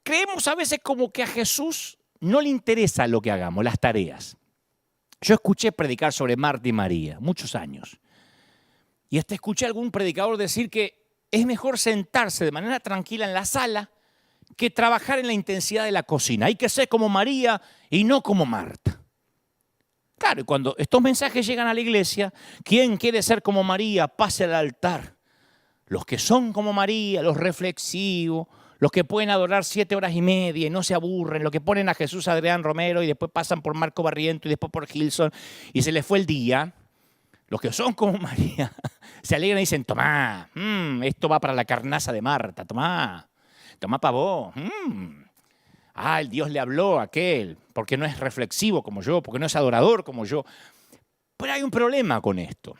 Creemos a veces como que a Jesús no le interesa lo que hagamos, las tareas. Yo escuché predicar sobre Marta y María muchos años. Y hasta escuché a algún predicador decir que es mejor sentarse de manera tranquila en la sala que trabajar en la intensidad de la cocina. Hay que ser como María y no como Marta. Claro, y cuando estos mensajes llegan a la iglesia, ¿quién quiere ser como María? Pase al altar. Los que son como María, los reflexivos, los que pueden adorar 7 horas y media y no se aburren, los que ponen a Jesús Adrián Romero y después pasan por Marco Barriento y después por Gilson y se les fue el día. Los que son como María se alegran y dicen, tomá, esto va para la carnaza de Marta, tomá para vos. El Dios le habló a aquel, porque no es reflexivo como yo, porque no es adorador como yo. Pero hay un problema con esto.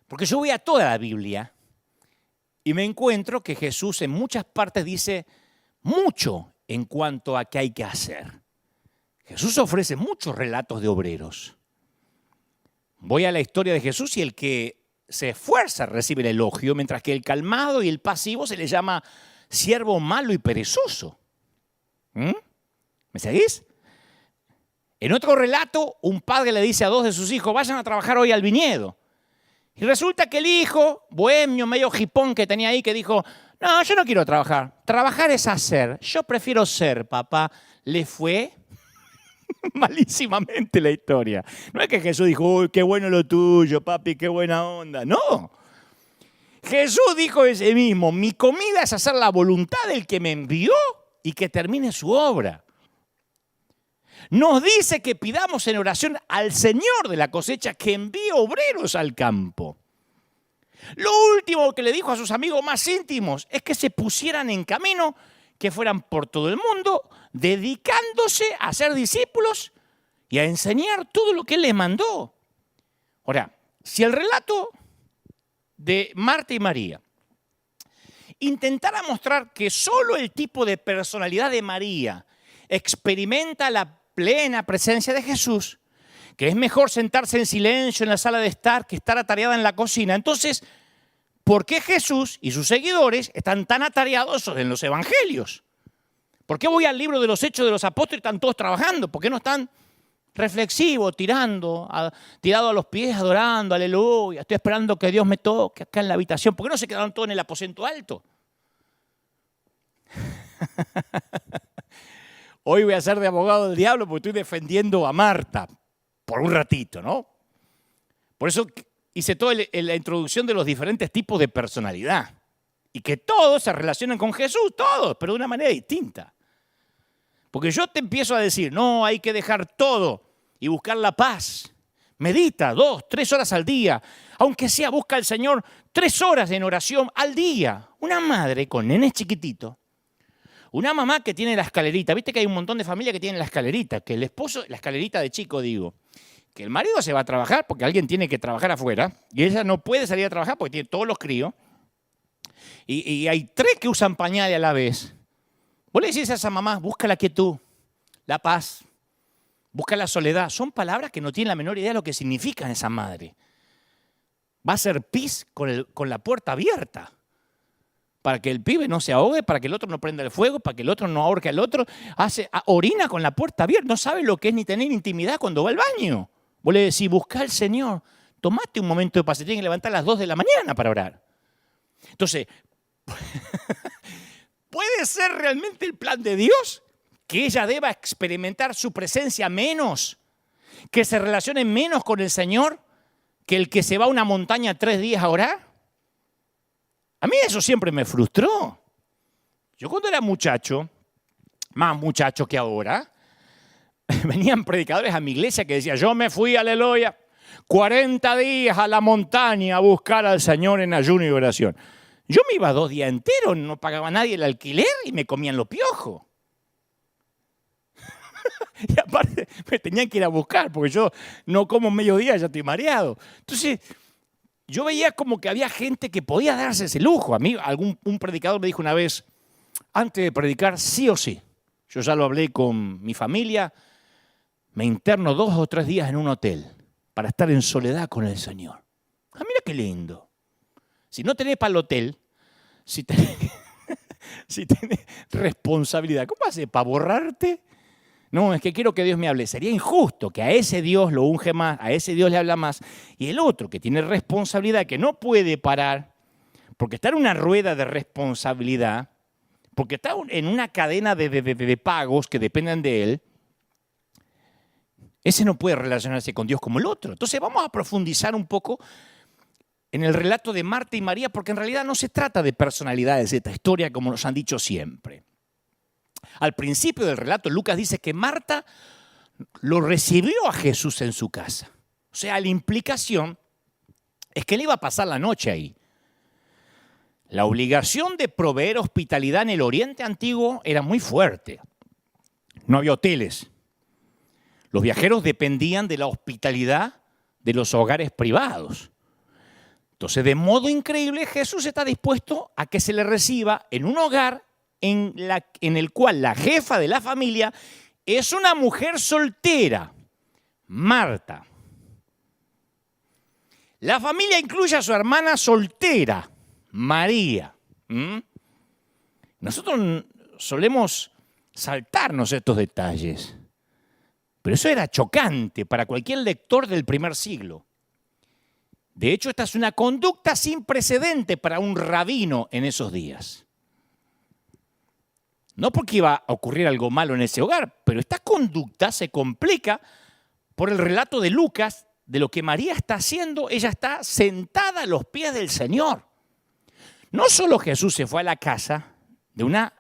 Porque yo voy a toda la Biblia y me encuentro que Jesús en muchas partes dice mucho en cuanto a qué hay que hacer. Jesús ofrece muchos relatos de obreros. Voy a la historia de Jesús y el que se esfuerza recibe el elogio, mientras que el calmado y el pasivo se le llama siervo malo y perezoso. ¿Me seguís? En otro relato, un padre le dice a 2 de sus hijos, vayan a trabajar hoy al viñedo. Y resulta que el hijo, bohemio, medio jipón que tenía ahí, que dijo, no, yo no quiero trabajar. Trabajar es hacer. Yo prefiero ser, papá. Le fue malísimamente la historia. No es que Jesús dijo, uy, qué bueno lo tuyo, papi, qué buena onda. No. Jesús dijo de sí mismo, mi comida es hacer la voluntad del que me envió y que termine su obra. Nos dice que pidamos en oración al Señor de la cosecha que envíe obreros al campo. Lo último que le dijo a sus amigos más íntimos es que se pusieran en camino, que fueran por todo el mundo, dedicándose a ser discípulos y a enseñar todo lo que Él les mandó. Ahora, si el relato de Marta y María intentara mostrar que solo el tipo de personalidad de María experimenta la plena presencia de Jesús, que es mejor sentarse en silencio en la sala de estar que estar atareada en la cocina, entonces, ¿por qué Jesús y sus seguidores están tan atareados en los evangelios? ¿Por qué voy al libro de los Hechos de los Apóstoles y están todos trabajando? ¿Por qué no están reflexivos, tirado a los pies, adorando, aleluya, estoy esperando que Dios me toque acá en la habitación? ¿Por qué no se quedaron todos en el aposento alto? Hoy voy a ser de abogado del diablo porque estoy defendiendo a Marta por un ratito, ¿no? Por eso hice toda la introducción de los diferentes tipos de personalidad y que todos se relacionan con Jesús, todos, pero de una manera distinta. Porque yo te empiezo a decir, no, hay que dejar todo y buscar la paz. Medita 2, 3 horas al día, aunque sea busca al Señor 3 horas en oración al día. Una madre con nenes chiquititos, una mamá que tiene la escalerita, viste que hay un montón de familias que tienen la escalerita, que el esposo, la escalerita de chico digo, que el marido se va a trabajar porque alguien tiene que trabajar afuera y ella no puede salir a trabajar porque tiene todos los críos y hay 3 que usan pañales a la vez. Vos le decís a esa mamá, busca la quietud, la paz, busca la soledad. Son palabras que no tienen la menor idea de lo que significan esa madre. Va a ser pis con la puerta abierta para que el pibe no se ahogue, para que el otro no prenda el fuego, para que el otro no ahorque al otro. Orina con la puerta abierta, no sabe lo que es ni tener intimidad cuando va al baño. Vos le decís, busca al Señor, tomate un momento de paz, se tiene que levantar a las 2 de la mañana para orar. Entonces, ¿puede ser realmente el plan de Dios que ella deba experimentar su presencia menos, que se relacione menos con el Señor que el que se va a una montaña 3 días a orar? A mí eso siempre me frustró. Yo cuando era muchacho, más muchacho que ahora, venían predicadores a mi iglesia que decían, yo me fui, aleluya, 40 días a la montaña a buscar al Señor en ayuno y oración. Yo me iba 2 días enteros, no pagaba nadie el alquiler y me comían los piojos. Y aparte me tenían que ir a buscar porque yo no como mediodía, ya estoy mareado. Entonces, yo veía como que había gente que podía darse ese lujo. A mí un predicador me dijo una vez, antes de predicar, sí o sí. Yo ya lo hablé con mi familia, me interno 2 o 3 días en un hotel para estar en soledad con el Señor. Ah, mira qué lindo. Si no tenés para el hotel, si tenés responsabilidad, ¿cómo haces para borrarte? No, es que quiero que Dios me hable. Sería injusto que a ese Dios lo unge más, a ese Dios le habla más, y el otro que tiene responsabilidad, que no puede parar, porque está en una rueda de responsabilidad, porque está en una cadena de pagos que dependen de él, ese no puede relacionarse con Dios como el otro. Entonces vamos a profundizar un poco en el relato de Marta y María, porque en realidad no se trata de personalidades de esta historia como nos han dicho siempre. Al principio del relato, Lucas dice que Marta lo recibió a Jesús en su casa. O sea, la implicación es que él iba a pasar la noche ahí. La obligación de proveer hospitalidad en el Oriente Antiguo era muy fuerte. No había hoteles. Los viajeros dependían de la hospitalidad de los hogares privados. Entonces, de modo increíble, Jesús está dispuesto a que se le reciba en un hogar en el cual la jefa de la familia es una mujer soltera, Marta. La familia incluye a su hermana soltera, María. Nosotros solemos saltarnos estos detalles, pero eso era chocante para cualquier lector del primer siglo. De hecho, esta es una conducta sin precedente para un rabino en esos días. No porque iba a ocurrir algo malo en ese hogar, pero esta conducta se complica por el relato de Lucas de lo que María está haciendo. Ella está sentada a los pies del Señor. No solo Jesús se fue a la casa de una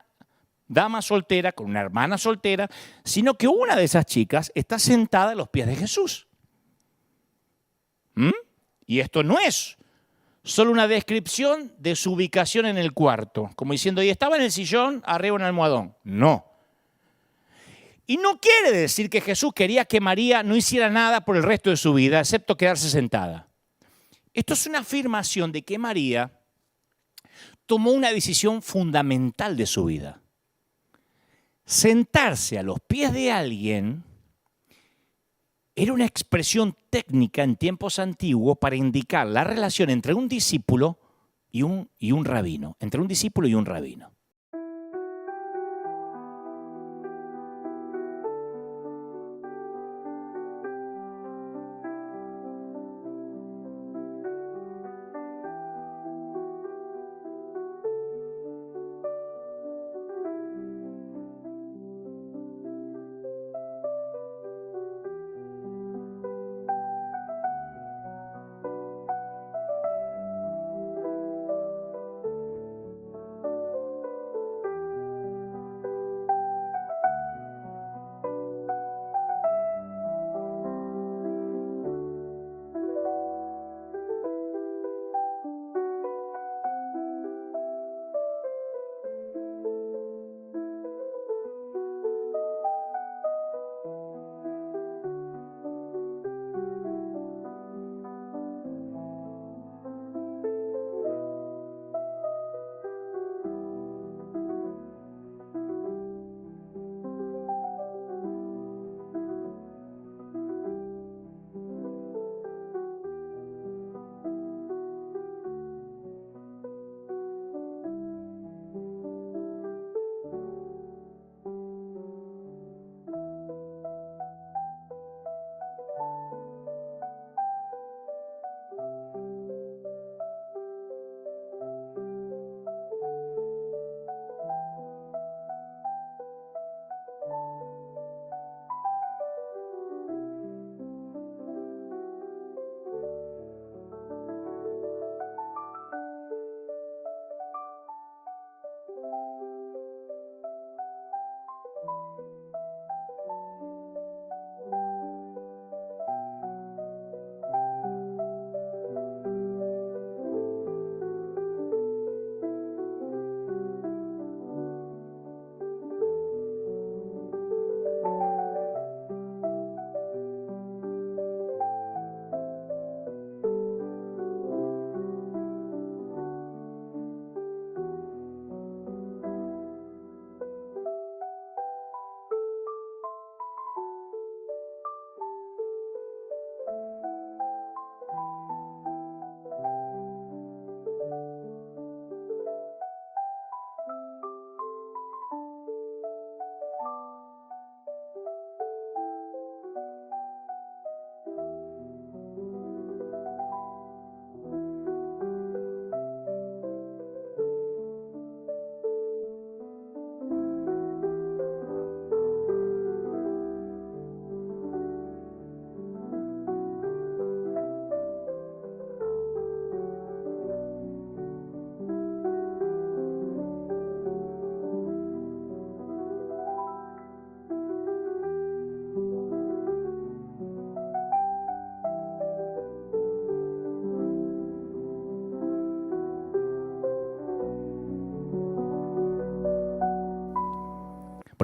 dama soltera con una hermana soltera, sino que una de esas chicas está sentada a los pies de Jesús. Y esto no es solo una descripción de su ubicación en el cuarto, como diciendo, y estaba en el sillón, arriba en el almohadón. No. Y no quiere decir que Jesús quería que María no hiciera nada por el resto de su vida, excepto quedarse sentada. Esto es una afirmación de que María tomó una decisión fundamental de su vida. Sentarse a los pies de alguien era una expresión técnica en tiempos antiguos para indicar la relación entre un discípulo y un rabino, entre un discípulo y un rabino.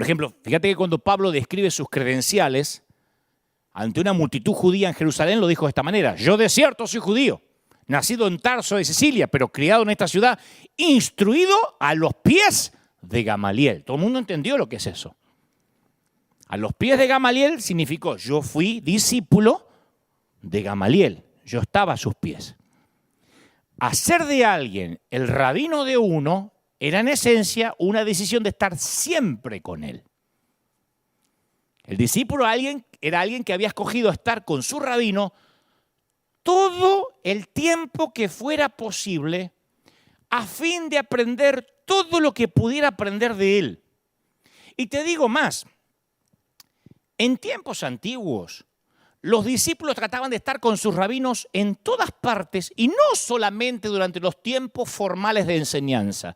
Por ejemplo, fíjate que cuando Pablo describe sus credenciales ante una multitud judía en Jerusalén, lo dijo de esta manera: yo de cierto soy judío, nacido en Tarso de Sicilia, pero criado en esta ciudad, instruido a los pies de Gamaliel. Todo el mundo entendió lo que es eso. A los pies de Gamaliel significó: yo fui discípulo de Gamaliel, yo estaba a sus pies. Hacer de alguien el rabino de uno era en esencia una decisión de estar siempre con él. El discípulo era alguien que había escogido estar con su rabino todo el tiempo que fuera posible a fin de aprender todo lo que pudiera aprender de él. Y te digo más, en tiempos antiguos, los discípulos trataban de estar con sus rabinos en todas partes y no solamente durante los tiempos formales de enseñanza.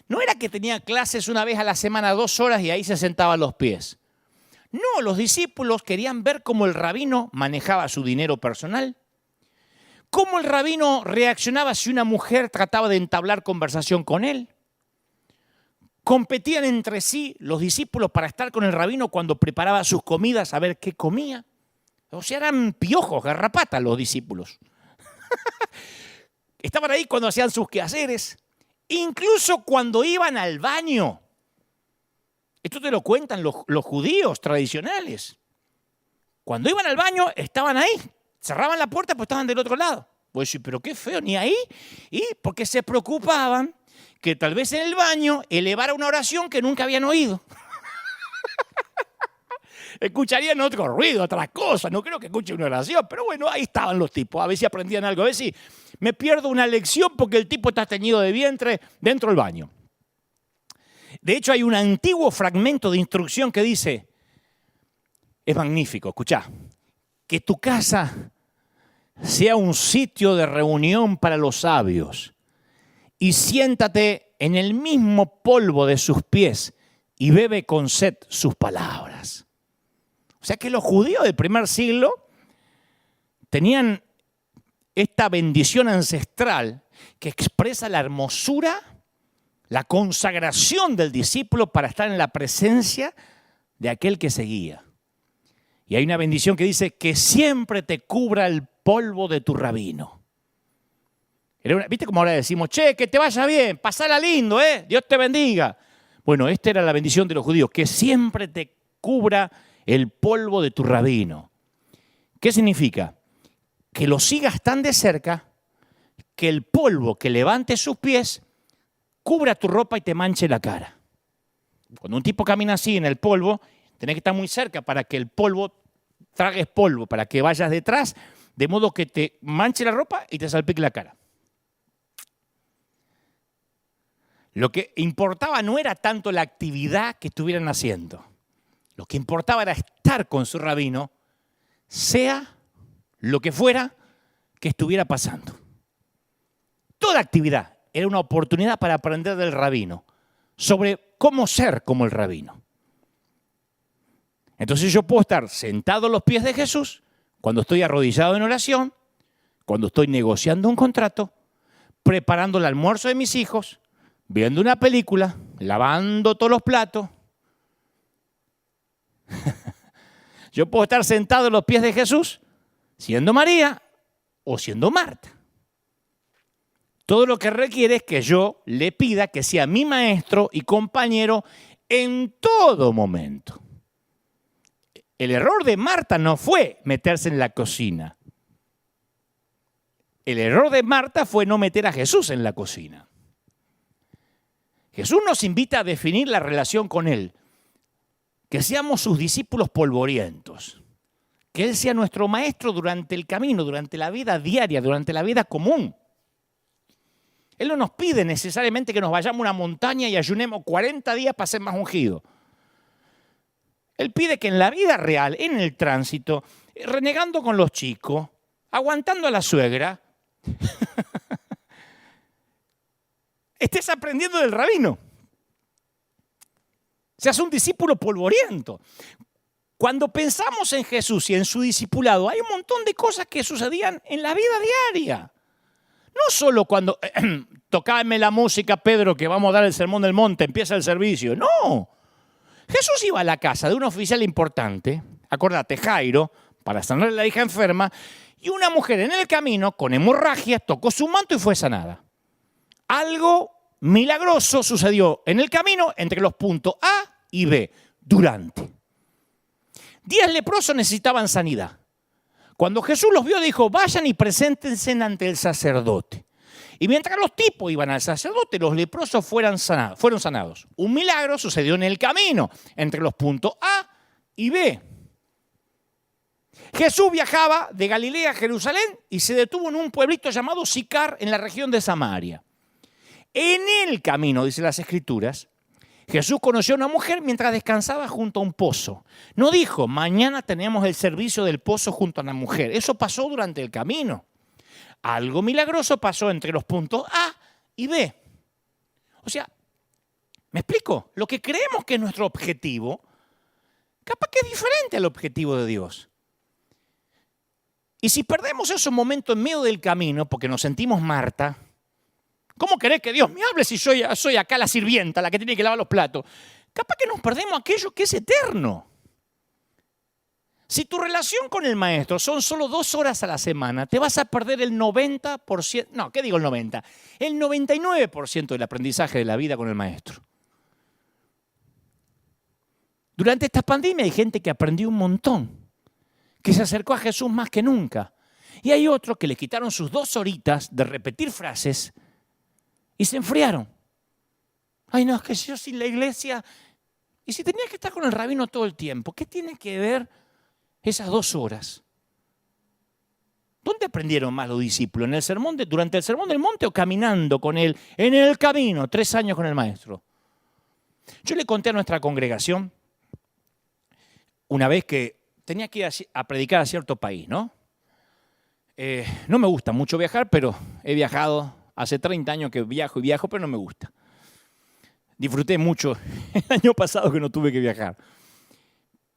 No era que tenían clases una vez a la semana, 2 horas, y ahí se sentaban a los pies. No, los discípulos querían ver cómo el rabino manejaba su dinero personal, cómo el rabino reaccionaba si una mujer trataba de entablar conversación con él. Competían entre sí los discípulos para estar con el rabino cuando preparaba sus comidas, a ver qué comía. O sea, eran piojos, garrapatas los discípulos. Estaban ahí cuando hacían sus quehaceres, incluso cuando iban al baño. Esto te lo cuentan los judíos tradicionales. Cuando iban al baño, estaban ahí. Cerraban la puerta, pues estaban del otro lado. Pues sí, pero qué feo, ni ahí. Y porque se preocupaban que tal vez en el baño elevara una oración que nunca habían oído. Escucharían otro ruido, otra cosa. No creo que escuchen una oración, pero bueno, ahí estaban los tipos. A ver si aprendían algo. A ver si me pierdo una lección porque el tipo está teñido de vientre dentro del baño. De hecho, hay un antiguo fragmento de instrucción que dice, es magnífico, escuchá, que tu casa sea un sitio de reunión para los sabios y siéntate en el mismo polvo de sus pies y bebe con sed sus palabras. O sea que los judíos del primer siglo tenían esta bendición ancestral que expresa la hermosura, la consagración del discípulo para estar en la presencia de aquel que seguía. Y hay una bendición que dice que siempre te cubra el polvo de tu rabino. ¿Viste cómo ahora decimos, che, que te vaya bien, pasala lindo, Dios te bendiga? Bueno, esta era la bendición de los judíos, que siempre te cubra el polvo de tu rabino. ¿Qué significa? Que lo sigas tan de cerca que el polvo que levante sus pies cubra tu ropa y te manche la cara. Cuando un tipo camina así en el polvo, tenés que estar muy cerca para que el polvo tragues polvo, para que vayas detrás, de modo que te manche la ropa y te salpique la cara. Lo que importaba no era tanto la actividad que estuvieran haciendo. Lo que importaba era estar con su rabino, sea lo que fuera que estuviera pasando. Toda actividad era una oportunidad para aprender del rabino, sobre cómo ser como el rabino. Entonces yo puedo estar sentado a los pies de Jesús cuando estoy arrodillado en oración, cuando estoy negociando un contrato, preparando el almuerzo de mis hijos, viendo una película, lavando todos los platos. Yo puedo estar sentado a los pies de Jesús siendo María o siendo Marta. Todo lo que requiere es que yo le pida que sea mi maestro y compañero en todo momento. El error de Marta no fue meterse en la cocina. El error de Marta fue no meter a Jesús en la cocina. Jesús nos invita a definir la relación con Él, que seamos sus discípulos polvorientos, que Él sea nuestro maestro durante el camino, durante la vida diaria, durante la vida común. Él no nos pide necesariamente que nos vayamos a una montaña y ayunemos 40 días para ser más ungidos. Él pide que en la vida real, en el tránsito, renegando con los chicos, aguantando a la suegra, estés aprendiendo del rabino. Seas un discípulo polvoriento. Cuando pensamos en Jesús y en su discipulado, hay un montón de cosas que sucedían en la vida diaria. No solo cuando tocame la música, Pedro, que vamos a dar el sermón del monte, empieza el servicio. No. Jesús iba a la casa de un oficial importante, acordate, Jairo, para sanar a la hija enferma, y una mujer en el camino, con hemorragia, tocó su manto y fue sanada. Algo milagroso sucedió en el camino entre los puntos A y B, durante. 10 leprosos necesitaban sanidad. Cuando Jesús los vio, dijo, vayan y preséntense ante el sacerdote. Y mientras los tipos iban al sacerdote, los leprosos fueron sanados. Un milagro sucedió en el camino, entre los puntos A y B. Jesús viajaba de Galilea a Jerusalén y se detuvo en un pueblito llamado Sicar, en la región de Samaria. En el camino, dice las Escrituras, Jesús conoció a una mujer mientras descansaba junto a un pozo. No dijo, mañana tenemos el servicio del pozo junto a una mujer. Eso pasó durante el camino. Algo milagroso pasó entre los puntos A y B. O sea, ¿me explico? Lo que creemos que es nuestro objetivo, capaz que es diferente al objetivo de Dios. Y si perdemos esos momentos en medio del camino porque nos sentimos Marta, ¿cómo querés que Dios me hable si soy acá la sirvienta, la que tiene que lavar los platos? Capaz que nos perdemos aquello que es eterno. Si tu relación con el maestro son solo 2 horas a la semana, te vas a perder el 90%, no, ¿qué digo el 90? El 99% del aprendizaje de la vida con el maestro. Durante esta pandemia hay gente que aprendió un montón, que se acercó a Jesús más que nunca. Y hay otros que le quitaron sus 2 horitas de repetir frases y se enfriaron. Ay, no, es que yo sin la iglesia... Y si tenías que estar con el rabino todo el tiempo, ¿qué tiene que ver esas 2 horas? ¿Dónde aprendieron más los discípulos? ¿Durante el sermón del monte o caminando con él en el camino? 3 años con el maestro. Yo le conté a nuestra congregación una vez que tenía que ir a predicar a cierto país, ¿no? No me gusta mucho viajar, pero he viajado. Hace 30 años que viajo, pero no me gusta. Disfruté mucho el año pasado que no tuve que viajar.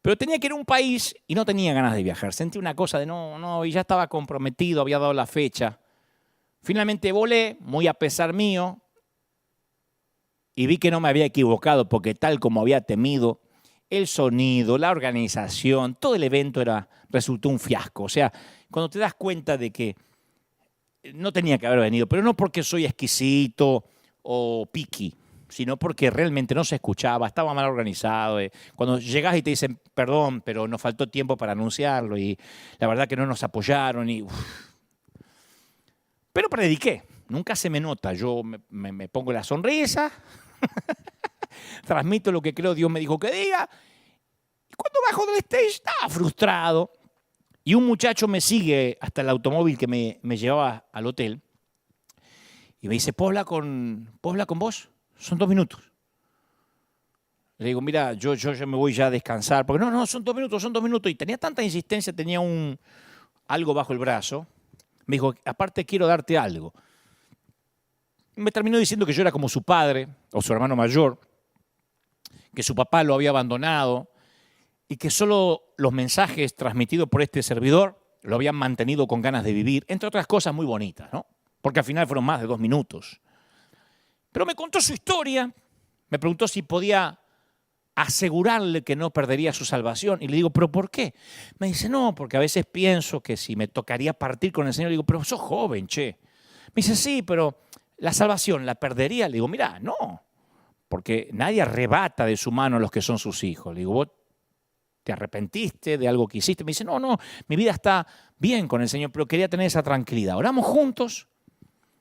Pero tenía que ir a un país y no tenía ganas de viajar. Sentí una cosa de no, y ya estaba comprometido, había dado la fecha. Finalmente volé, muy a pesar mío, y vi que no me había equivocado porque tal como había temido, el sonido, la organización, todo el evento resultó un fiasco. O sea, cuando te das cuenta de que no tenía que haber venido, pero no porque soy exquisito o picky, sino porque realmente no se escuchaba, estaba mal organizado. Cuando llegás y te dicen, perdón, pero nos faltó tiempo para anunciarlo y la verdad que no nos apoyaron. Pero prediqué, nunca se me nota, yo me pongo la sonrisa, transmito lo que creo Dios me dijo que diga, y cuando bajo del stage estaba frustrado. Y un muchacho me sigue hasta el automóvil que me llevaba al hotel y me dice, ¿puedo hablar con vos? Son 2 minutos. Le digo, mira, yo me voy ya a descansar, porque no, son 2 minutos. Y tenía tanta insistencia, tenía algo bajo el brazo. Me dijo, aparte quiero darte algo. Me terminó diciendo que yo era como su padre o su hermano mayor, que su papá lo había abandonado, y que solo los mensajes transmitidos por este servidor lo habían mantenido con ganas de vivir, entre otras cosas muy bonitas, ¿no? Porque al final fueron más de 2 minutos. Pero me contó su historia, me preguntó si podía asegurarle que no perdería su salvación. Y le digo, ¿pero por qué? Me dice, no, porque a veces pienso que si me tocaría partir con el Señor, le digo, pero sos joven, che. Me dice, sí, pero la salvación la perdería. Le digo, mira, no, porque nadie arrebata de su mano a los que son sus hijos. Le digo, vos ¿te arrepentiste de algo que hiciste? Me dice, no, mi vida está bien con el Señor, pero quería tener esa tranquilidad. Oramos juntos,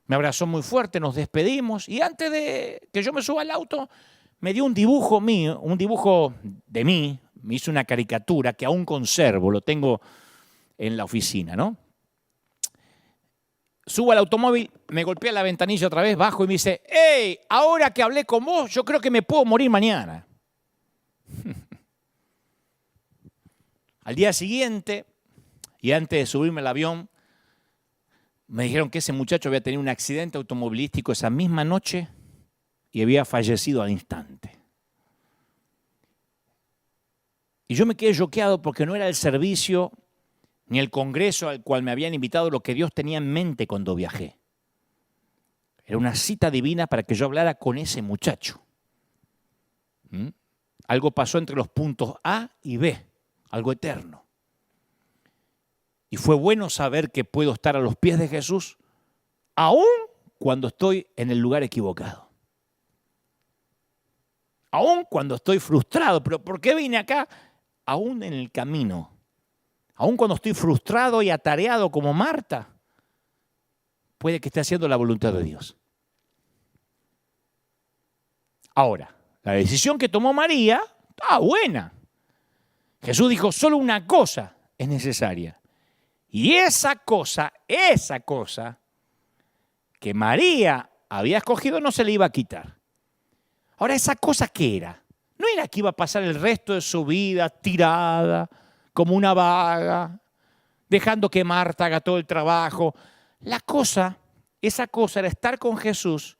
me abrazó muy fuerte, nos despedimos, y antes de que yo me suba al auto, me dio un dibujo mío, un dibujo de mí, me hizo una caricatura que aún conservo, lo tengo en la oficina, ¿no? Subo al automóvil, me golpea la ventanilla otra vez, bajo y me dice, hey, ahora que hablé con vos, yo creo que me puedo morir mañana. Al día siguiente, y antes de subirme al avión, me dijeron que ese muchacho había tenido un accidente automovilístico esa misma noche y había fallecido al instante. Y yo me quedé choqueado porque no era el servicio ni el congreso al cual me habían invitado lo que Dios tenía en mente cuando viajé. Era una cita divina para que yo hablara con ese muchacho. Algo pasó entre los puntos A y B, algo eterno. Y fue bueno saber que puedo estar a los pies de Jesús, aún cuando estoy en el lugar equivocado. Aún cuando estoy frustrado. ¿Pero por qué vine acá? Aún en el camino. Aún cuando estoy frustrado y atareado como Marta, puede que esté haciendo la voluntad de Dios. Ahora, la decisión que tomó María estaba buena. Jesús dijo, solo una cosa es necesaria. Y esa cosa que María había escogido no se le iba a quitar. Ahora, ¿esa cosa qué era? No era que iba a pasar el resto de su vida tirada, como una vaga, dejando que Marta haga todo el trabajo. Esa cosa era estar con Jesús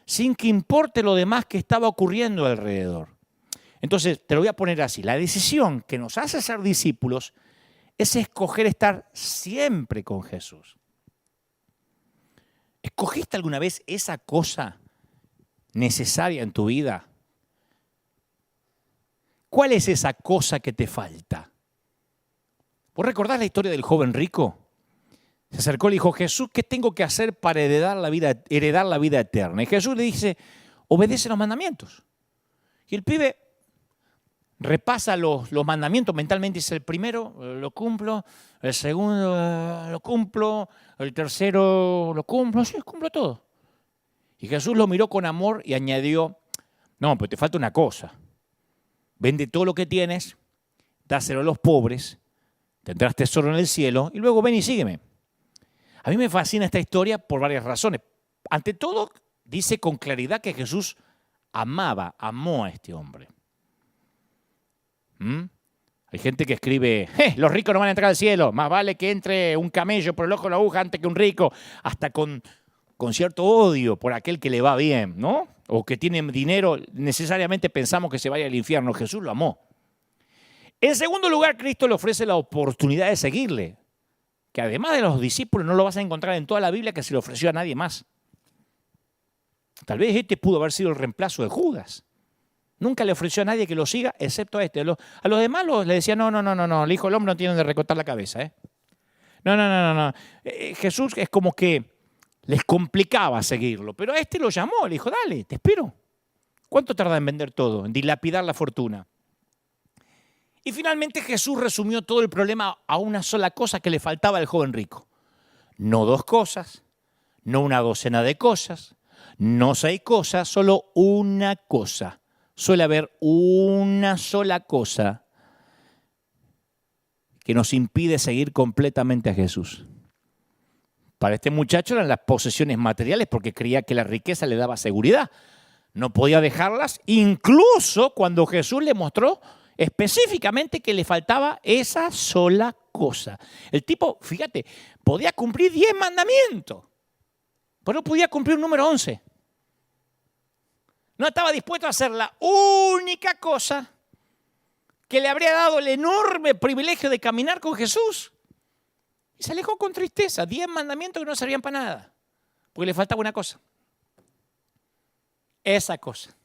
sin que importe lo demás que estaba ocurriendo alrededor. Entonces, te lo voy a poner así. La decisión que nos hace ser discípulos es escoger estar siempre con Jesús. ¿Escogiste alguna vez esa cosa necesaria en tu vida? ¿Cuál es esa cosa que te falta? ¿Vos recordás la historia del joven rico? Se acercó y le dijo, Jesús, ¿qué tengo que hacer para heredar la vida eterna? Y Jesús le dice, obedece los mandamientos. Y el pibe repasa los mandamientos mentalmente, dice, el primero lo cumplo, el segundo lo cumplo, el tercero lo cumplo, sí, cumplo todo. Y Jesús lo miró con amor y añadió, no, pero te falta una cosa. Vende todo lo que tienes, dáselo a los pobres, tendrás tesoro en el cielo y luego ven y sígueme. A mí me fascina esta historia por varias razones. Ante todo, dice con claridad que Jesús amó a este hombre. Hay gente que escribe, los ricos no van a entrar al cielo, más vale que entre un camello por el ojo de la aguja antes que un rico, hasta con cierto odio por aquel que le va bien, ¿no? O que tiene dinero, necesariamente pensamos que se vaya al infierno. Jesús lo amó. En segundo lugar, Cristo le ofrece la oportunidad de seguirle, que además de los discípulos no lo vas a encontrar en toda la Biblia que se le ofreció a nadie más. Tal vez este pudo haber sido el reemplazo de Judas. Nunca le ofreció a nadie que lo siga, excepto a este. A los demás le decía, no, el Hijo del Hombre no tiene de recortar la cabeza. No. Jesús es como que les complicaba seguirlo, pero a este lo llamó, le dijo, dale, te espero. ¿Cuánto tarda en vender todo, en dilapidar la fortuna? Y finalmente Jesús resumió todo el problema a una sola cosa que le faltaba al joven rico. No 2 cosas, no una docena de cosas, no 6 cosas, solo una cosa. Suele haber una sola cosa que nos impide seguir completamente a Jesús. Para este muchacho eran las posesiones materiales porque creía que la riqueza le daba seguridad. No podía dejarlas, incluso cuando Jesús le mostró específicamente que le faltaba esa sola cosa. El tipo, fíjate, podía cumplir 10 mandamientos, pero no podía cumplir un número 11. No estaba dispuesto a hacer la única cosa que le habría dado el enorme privilegio de caminar con Jesús. Y se alejó con tristeza. 10 mandamientos que no servían para nada, porque le faltaba una cosa. Esa cosa.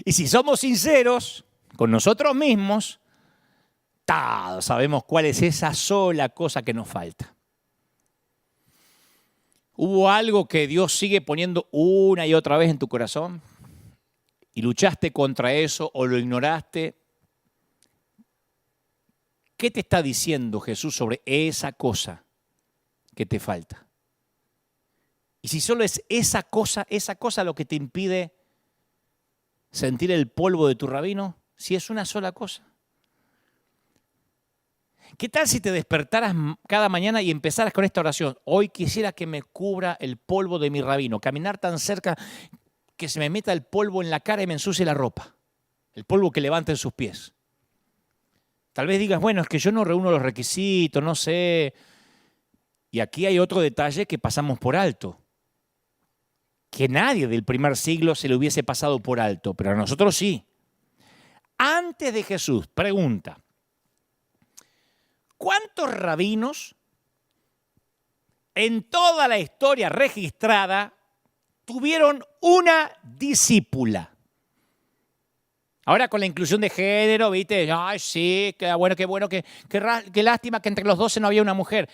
Y si somos sinceros con nosotros mismos, todos sabemos cuál es esa sola cosa que nos falta. ¿Hubo algo que Dios sigue poniendo una y otra vez en tu corazón? ¿Y luchaste contra eso o lo ignoraste? ¿Qué te está diciendo Jesús sobre esa cosa que te falta? Y si solo es esa cosa lo que te impide sentir el polvo de tu rabino, si es una sola cosa. ¿Qué tal si te despertaras cada mañana y empezaras con esta oración? Hoy quisiera que me cubra el polvo de mi rabino, caminar tan cerca que se me meta el polvo en la cara y me ensucie la ropa, el polvo que levanta en sus pies. Tal vez digas, bueno, es que yo no reúno los requisitos, no sé. Y aquí hay otro detalle que pasamos por alto, que nadie del primer siglo se le hubiese pasado por alto, pero a nosotros sí. Antes de Jesús, pregunta, ¿cuántos rabinos en toda la historia registrada tuvieron una discípula? Ahora con la inclusión de género, ¿viste? Ay, sí, qué bueno, qué lástima que entre los 12 no había una mujer.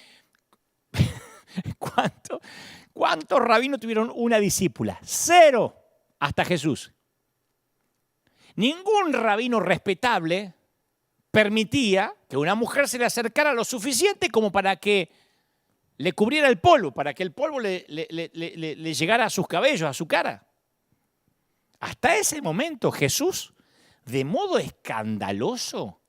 ¿Cuántos rabinos tuvieron una discípula? 0 hasta Jesús. Ningún rabino respetable permitía que una mujer se le acercara lo suficiente como para que le cubriera el polvo, para que el polvo le llegara a sus cabellos, a su cara. Hasta ese momento Jesús, de modo escandaloso,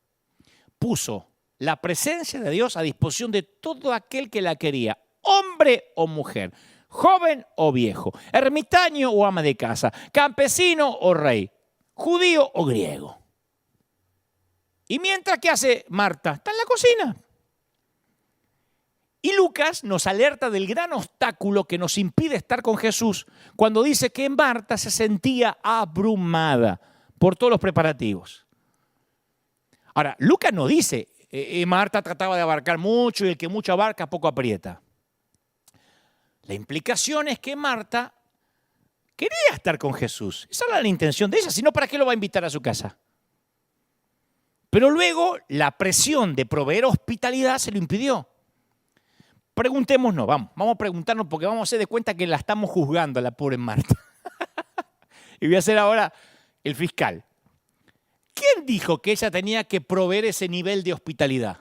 puso la presencia de Dios a disposición de todo aquel que la quería, hombre o mujer, joven o viejo, ermitaño o ama de casa, campesino o rey, judío o griego. Y mientras, ¿qué hace Marta? Está en la cocina. Y Lucas nos alerta del gran obstáculo que nos impide estar con Jesús cuando dice que Marta se sentía abrumada por todos los preparativos. Ahora, Lucas no dice, Marta trataba de abarcar mucho y el que mucho abarca poco aprieta. La implicación es que Marta quería estar con Jesús. Esa era la intención de ella, si no, ¿para qué lo va a invitar a su casa? Pero luego la presión de proveer hospitalidad se lo impidió. Preguntémonos, vamos a preguntarnos porque vamos a hacer de cuenta que la estamos juzgando a la pobre Marta. Y voy a ser ahora el fiscal. ¿Quién dijo que ella tenía que proveer ese nivel de hospitalidad?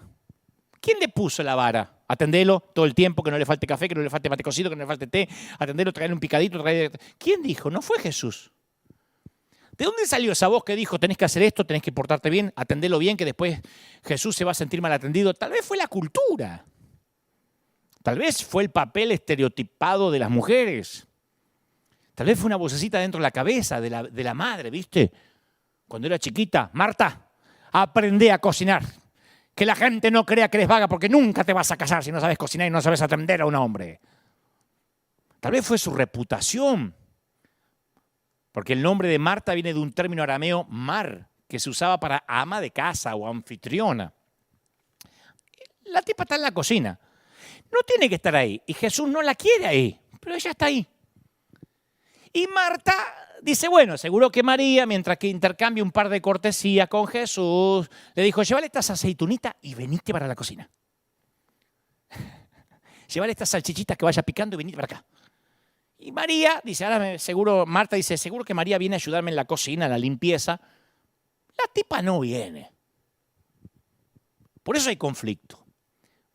¿Quién le puso la vara? Atendelo todo el tiempo, que no le falte café, que no le falte mate cocido, que no le falte té, atendelo, traerle un picadito. ¿Quién dijo? No fue Jesús. ¿De dónde salió esa voz que dijo, tenés que hacer esto, tenés que portarte bien, atendelo bien, que después Jesús se va a sentir mal atendido? Tal vez fue la cultura. Tal vez fue el papel estereotipado de las mujeres. Tal vez fue una vocecita dentro de la cabeza de la madre, ¿viste? Cuando era chiquita, Marta, aprende a cocinar. Que la gente no crea que eres vaga porque nunca te vas a casar si no sabes cocinar y no sabes atender a un hombre. Tal vez fue su reputación. Porque el nombre de Marta viene de un término arameo, mar, que se usaba para ama de casa o anfitriona. La tipa está en la cocina. No tiene que estar ahí. Y Jesús no la quiere ahí. Pero ella está ahí. Y Marta dice, bueno, seguro que María, mientras que intercambia un par de cortesías con Jesús, le dijo, llévale estas aceitunitas y venite para la cocina. Llévale estas salchichitas que vaya picando y venite para acá. Y María dice, Marta dice, seguro que María viene a ayudarme en la cocina, en la limpieza. La tipa no viene. Por eso hay conflicto.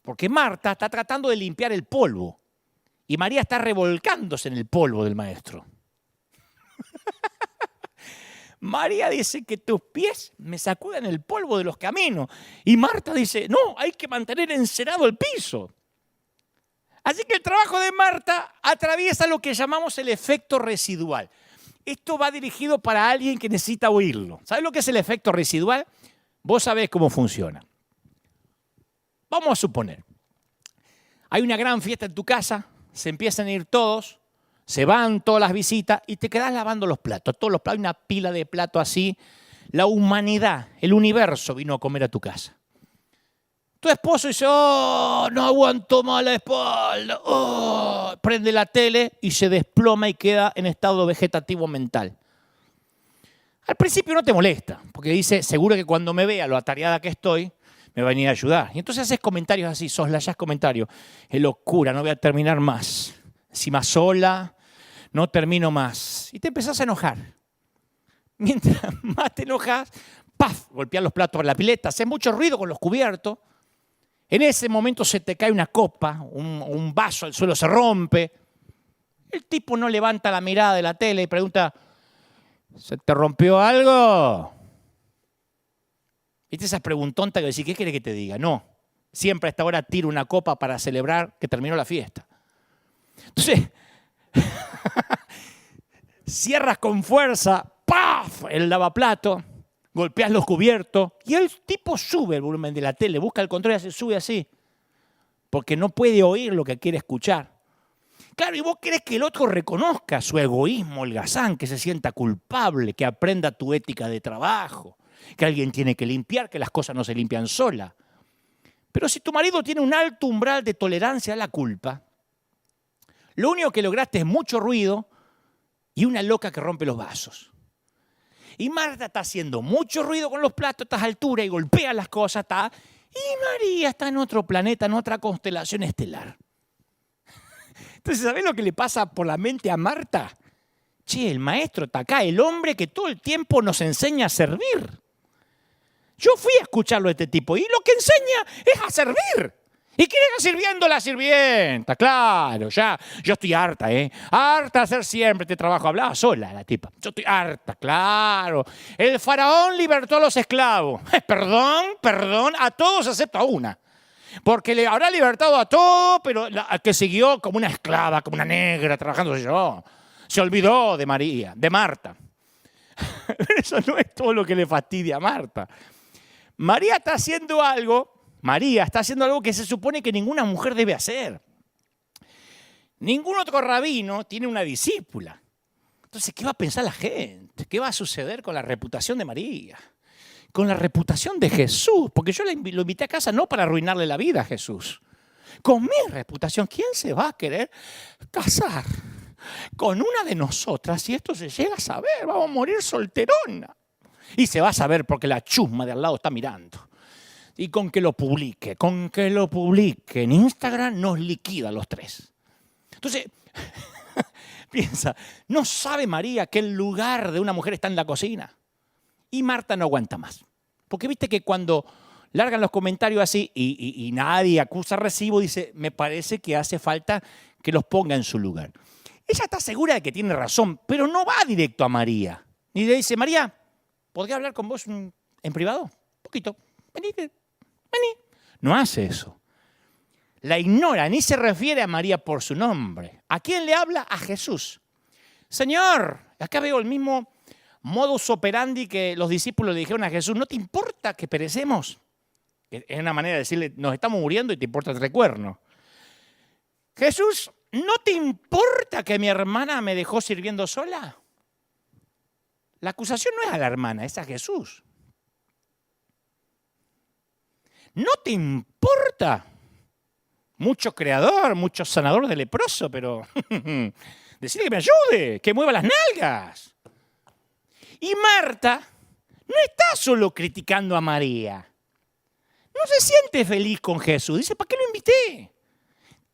Porque Marta está tratando de limpiar el polvo y María está revolcándose en el polvo del maestro. María dice que tus pies me sacuden el polvo de los caminos. Y Marta dice, no, hay que mantener encerado el piso. Así que el trabajo de Marta atraviesa lo que llamamos el efecto residual. Esto va dirigido para alguien que necesita oírlo. ¿Sabes lo que es el efecto residual? Vos sabés cómo funciona. Vamos a suponer, hay una gran fiesta en tu casa, se empiezan a ir todos, se van todas las visitas y te quedás lavando los platos. Todos los platos, hay una pila de platos así. La humanidad, el universo vino a comer a tu casa. Tu esposo dice, oh, no aguanto más la espalda. Oh, prende la tele y se desploma y queda en estado vegetativo mental. Al principio no te molesta, porque dice, seguro que cuando me vea lo atareada que estoy, me va a venir a ayudar. Y entonces haces comentarios así, soslayás comentarios. Es locura, no voy a terminar más. Encima sola, no termino más. Y te empezás a enojar. Mientras más te enojas, ¡paf! Golpeas los platos por la pileta, haces mucho ruido con los cubiertos. En ese momento se te cae una copa, un vaso, el suelo se rompe. El tipo no levanta la mirada de la tele y pregunta, ¿se te rompió algo? ¿Viste esas preguntontas que decís, ¿qué quiere que te diga? No, siempre a esta hora tiro una copa para celebrar que terminó la fiesta. Entonces, cierras con fuerza, ¡paf! El lavaplato, golpeas los cubiertos y el tipo sube el volumen de la tele, busca el control y se sube así, porque no puede oír lo que quiere escuchar. Claro, y vos querés que el otro reconozca su egoísmo, holgazán, que se sienta culpable, que aprenda tu ética de trabajo, que alguien tiene que limpiar, que las cosas no se limpian sola. Pero si tu marido tiene un alto umbral de tolerancia a la culpa, lo único que lograste es mucho ruido y una loca que rompe los vasos. Y Marta está haciendo mucho ruido con los platos a estas alturas y golpea las cosas. Y María está en otro planeta, en otra constelación estelar. Entonces, ¿sabés lo que le pasa por la mente a Marta? Che, el maestro está acá, el hombre que todo el tiempo nos enseña a servir. Yo fui a escucharlo a este tipo y lo que enseña es a servir. ¿Y quién era sirviendo? La sirvienta, claro, ya. Yo estoy harta, harta de hacer siempre este trabajo. Hablaba sola la tipa. Yo estoy harta, claro. El faraón libertó a los esclavos. Perdón, a todos excepto a una. Porque le habrá libertado a todos, pero la que siguió como una esclava, como una negra, trabajando yo. Se olvidó de María, de Marta. Eso no es todo lo que le fastidia a Marta. María está haciendo algo que se supone que ninguna mujer debe hacer. Ningún otro rabino tiene una discípula. Entonces, ¿qué va a pensar la gente? ¿Qué va a suceder con la reputación de María? Con la reputación de Jesús. Porque yo lo invité a casa no para arruinarle la vida a Jesús. Con mi reputación, ¿quién se va a querer casar con una de nosotras si esto se llega a saber? Vamos a morir solterona. Y se va a saber porque la chusma de al lado está mirando. Y con que lo publique en Instagram nos liquida a los tres. Entonces, piensa, ¿no sabe María que el lugar de una mujer está en la cocina? Y Marta no aguanta más. Porque viste que cuando largan los comentarios así y nadie acusa recibo, dice, me parece que hace falta que los ponga en su lugar. Ella está segura de que tiene razón, pero no va directo a María. Ni le dice, María, ¿podría hablar con vos en privado? Un poquito. Vení. No hace eso. La ignora, ni se refiere a María por su nombre. ¿A quién le habla? A Jesús. Señor, acá veo el mismo modus operandi que los discípulos le dijeron a Jesús, ¿no te importa que perecemos? Es una manera de decirle, nos estamos muriendo y te importa el recuerno. Jesús, ¿no te importa que mi hermana me dejó sirviendo sola? La acusación no es a la hermana, es a Jesús. ¿No te importa? Mucho creador, mucho sanador de leproso, pero decirle que me ayude, que mueva las nalgas. Y Marta no está solo criticando a María. No se siente feliz con Jesús. Dice, ¿para qué lo invité?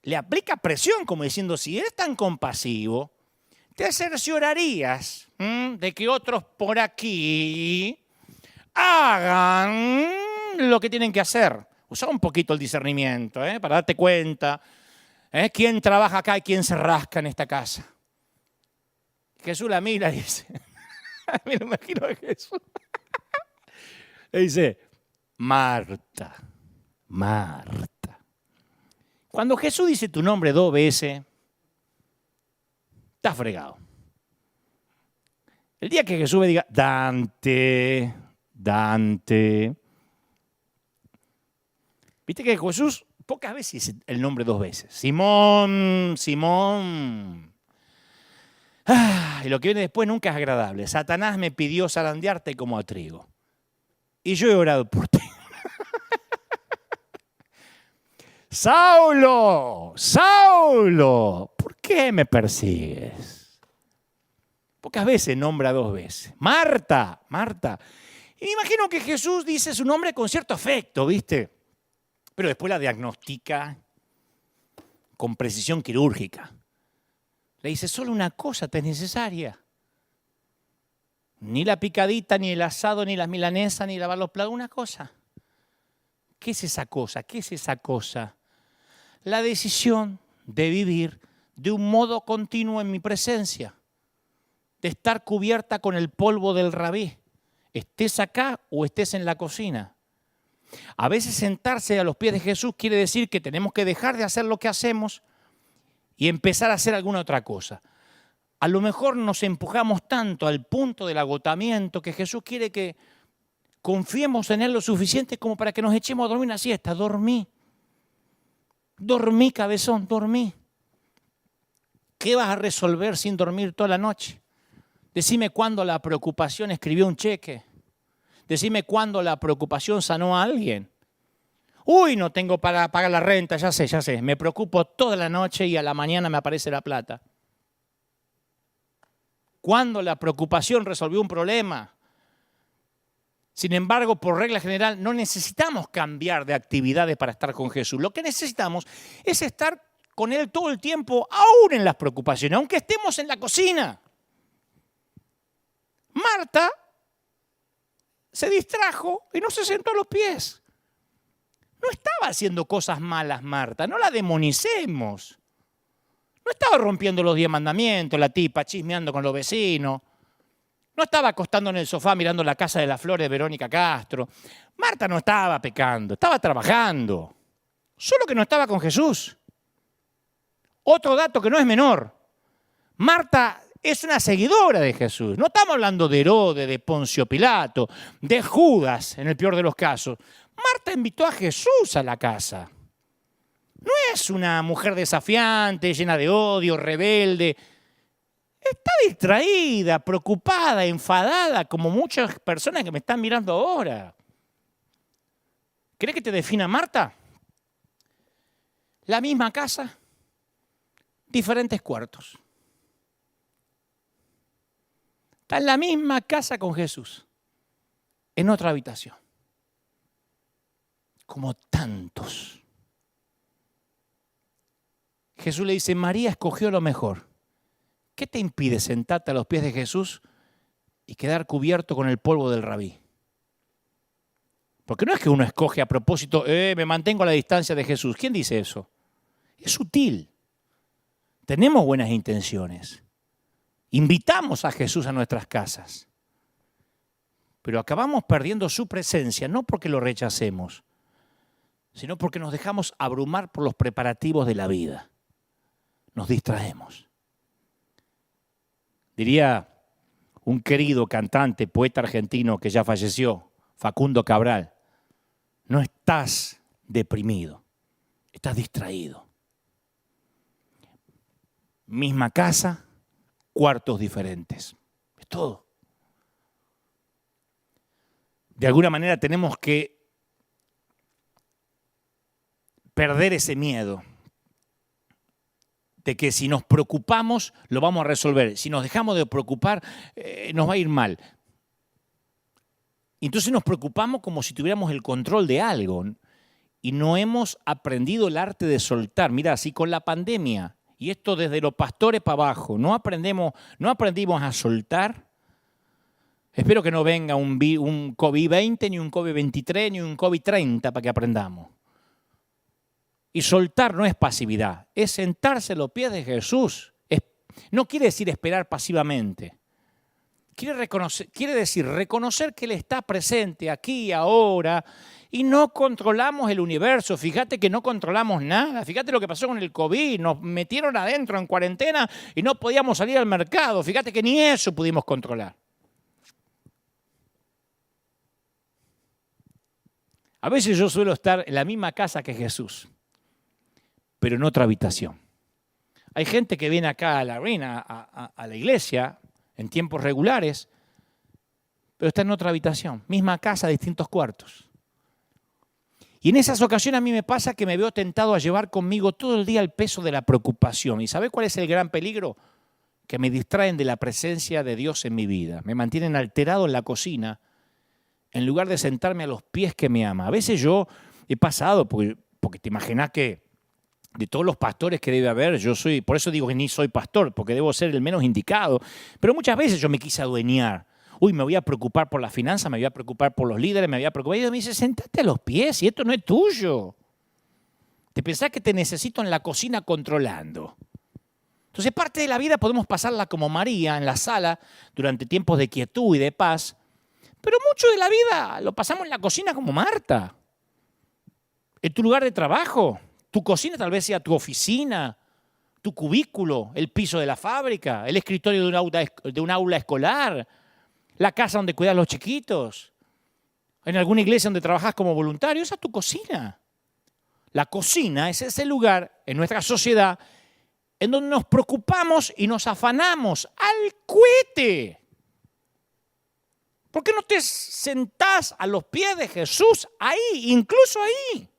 Le aplica presión como diciendo, si eres tan compasivo, te cerciorarías de que otros por aquí hagan lo que tienen que hacer. Usa un poquito el discernimiento para darte cuenta quién trabaja acá y quién se rasca en esta casa. Jesús la mira y dice, me lo imagino a Jesús. Le dice, Marta. Cuando Jesús dice tu nombre 2 veces, estás fregado. El día que Jesús me diga, Dante. Viste que Jesús pocas veces dice el nombre 2 veces. Simón. Y lo que viene después nunca es agradable. Satanás me pidió zarandearte como a trigo. Y yo he orado por ti. Saulo, ¿por qué me persigues? Pocas veces nombra 2 veces. Marta. Y me imagino que Jesús dice su nombre con cierto afecto, ¿viste? Pero después la diagnostica con precisión quirúrgica. Le dice, solo una cosa te es necesaria. Ni la picadita, ni el asado, ni las milanesas, ni lavar los platos, una cosa. ¿Qué es esa cosa? La decisión de vivir de un modo continuo en mi presencia. De estar cubierta con el polvo del rabí. Estés acá o estés en la cocina. A veces sentarse a los pies de Jesús quiere decir que tenemos que dejar de hacer lo que hacemos y empezar a hacer alguna otra cosa. A lo mejor nos empujamos tanto al punto del agotamiento que Jesús quiere que confiemos en Él lo suficiente como para que nos echemos a dormir una siesta. Dormí, cabezón, dormí. ¿Qué vas a resolver sin dormir toda la noche? Decime cuándo la preocupación escribió un cheque. Decime cuándo la preocupación sanó a alguien. Uy, no tengo para pagar la renta, ya sé. Me preocupo toda la noche y a la mañana me aparece la plata. ¿Cuándo la preocupación resolvió un problema? Sin embargo, por regla general, no necesitamos cambiar de actividades para estar con Jesús. Lo que necesitamos es estar con Él todo el tiempo, aún en las preocupaciones, aunque estemos en la cocina. Marta se distrajo y no se sentó a los pies. No estaba haciendo cosas malas, Marta, no la demonicemos. No estaba rompiendo los 10 mandamientos, la tipa, chismeando con los vecinos. No estaba acostando en el sofá mirando la casa de las flores de Verónica Castro. Marta no estaba pecando, estaba trabajando. Solo que no estaba con Jesús. Otro dato que no es menor. Marta es una seguidora de Jesús. No estamos hablando de Herodes, de Poncio Pilato, de Judas, en el peor de los casos. Marta invitó a Jesús a la casa. No es una mujer desafiante, llena de odio, rebelde. Está distraída, preocupada, enfadada, como muchas personas que me están mirando ahora. ¿Crees que te defina Marta? La misma casa, diferentes cuartos. Está en la misma casa con Jesús, en otra habitación. Como tantos. Jesús le dice, María escogió lo mejor. ¿Qué te impide sentarte a los pies de Jesús y quedar cubierto con el polvo del rabí? Porque no es que uno escoge a propósito, me mantengo a la distancia de Jesús. ¿Quién dice eso? Es sutil. Tenemos buenas intenciones. Invitamos a Jesús a nuestras casas. Pero acabamos perdiendo su presencia, no porque lo rechacemos, sino porque nos dejamos abrumar por los preparativos de la vida. Nos distraemos. Diría un querido cantante, poeta argentino que ya falleció, Facundo Cabral, no estás deprimido, estás distraído. Misma casa, cuartos diferentes. Es todo. De alguna manera tenemos que perder ese miedo de que si nos preocupamos lo vamos a resolver. Si nos dejamos de preocupar, nos va a ir mal. Entonces nos preocupamos como si tuviéramos el control de algo y no hemos aprendido el arte de soltar. Mira, si con la pandemia, y esto desde los pastores para abajo, no aprendimos a soltar, espero que no venga un COVID-20, ni un COVID-23, ni un COVID-30 para que aprendamos. Y soltar no es pasividad, es sentarse a los pies de Jesús. No quiere decir esperar pasivamente. Quiere decir reconocer que Él está presente aquí y ahora y no controlamos el universo. Fíjate que no controlamos nada. Fíjate lo que pasó con el COVID. Nos metieron adentro en cuarentena y no podíamos salir al mercado. Fíjate que ni eso pudimos controlar. A veces yo suelo estar en la misma casa que Jesús, pero en otra habitación. Hay gente que viene acá a la arena, a la iglesia, en tiempos regulares, pero está en otra habitación, misma casa, distintos cuartos. Y en esas ocasiones a mí me pasa que me veo tentado a llevar conmigo todo el día el peso de la preocupación. ¿Y sabe cuál es el gran peligro? Que me distraen de la presencia de Dios en mi vida. Me mantienen alterado en la cocina, en lugar de sentarme a los pies que me ama. A veces yo he pasado, porque te imaginas que de todos los pastores que debe haber, por eso digo que ni soy pastor, porque debo ser el menos indicado. Pero muchas veces yo me quise adueñar. Me voy a preocupar por la finanza, me voy a preocupar por los líderes, me voy a preocupar. Y Dios me dice, sentate a los pies y esto no es tuyo. Te pensás que te necesito en la cocina controlando. Entonces, parte de la vida podemos pasarla como María en la sala durante tiempos de quietud y de paz, pero mucho de la vida lo pasamos en la cocina como Marta. En tu lugar de trabajo. Tu cocina tal vez sea tu oficina, tu cubículo, el piso de la fábrica, el escritorio de un aula escolar, la casa donde cuidas a los chiquitos, en alguna iglesia donde trabajas como voluntario. Esa es tu cocina. La cocina es ese lugar en nuestra sociedad en donde nos preocupamos y nos afanamos al cohete. ¿Por qué no te sentás a los pies de Jesús ahí, incluso ahí?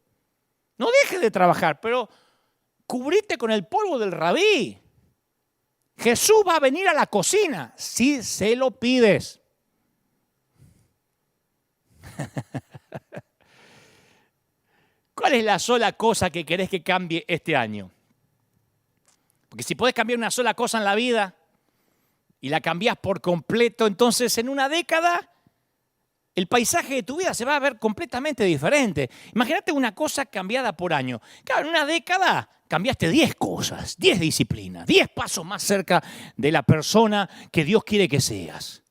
No dejes de trabajar, pero cubrite con el polvo del rabí. Jesús va a venir a la cocina si se lo pides. ¿Cuál es la sola cosa que querés que cambie este año? Porque si podés cambiar una sola cosa en la vida y la cambiás por completo, entonces en una década el paisaje de tu vida se va a ver completamente diferente. Imagínate una cosa cambiada por año. Claro, en una década cambiaste 10 cosas, 10 disciplinas, 10 pasos más cerca de la persona que Dios quiere que seas.